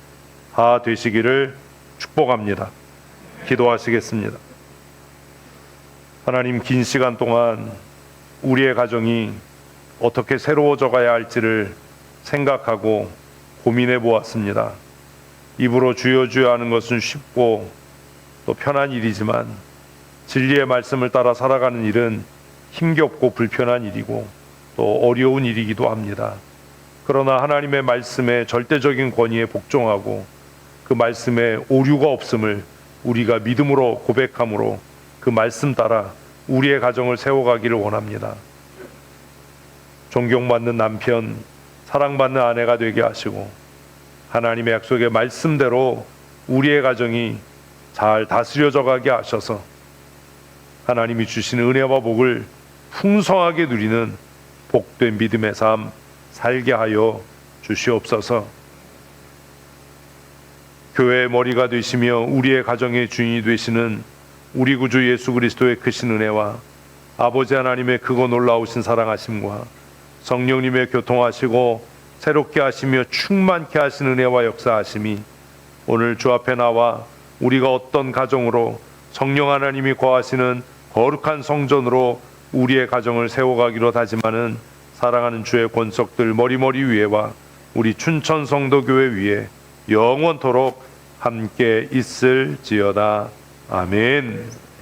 다 되시기를 축복합니다. 기도하시겠습니다. 하나님, 긴 시간 동안 우리의 가정이 어떻게 새로워져 가야 할지를 생각하고 고민해 보았습니다. 입으로 주여 주여 하는 것은 쉽고 또 편한 일이지만 진리의 말씀을 따라 살아가는 일은 힘겹고 불편한 일이고 또 어려운 일이기도 합니다. 그러나 하나님의 말씀에 절대적인 권위에 복종하고 그 말씀에 오류가 없음을 우리가 믿음으로 고백함으로 그 말씀 따라 우리의 가정을 세워가기를 원합니다. 존경받는 남편, 사랑받는 아내가 되게 하시고 하나님의 약속의 말씀대로 우리의 가정이 잘 다스려져 가게 하셔서 하나님이 주시는 은혜와 복을 풍성하게 누리는 복된 믿음의 삶 살게 하여 주시옵소서. 교회의 머리가 되시며 우리의 가정의 주인이 되시는 우리 구주 예수 그리스도의 크신 은혜와 아버지 하나님의 크고 놀라우신 사랑하심과 성령님의 교통하시고 새롭게 하시며 충만케 하신 은혜와 역사하심이 오늘 주 앞에 나와 우리가 어떤 가정으로 성령 하나님이 거하시는 거룩한 성전으로 우리의 가정을 세워가기로 다짐하는 사랑하는 주의 권속들 머리머리 위에와 우리 춘천 성도교회 위에 영원토록 함께 있을지어다. 아멘.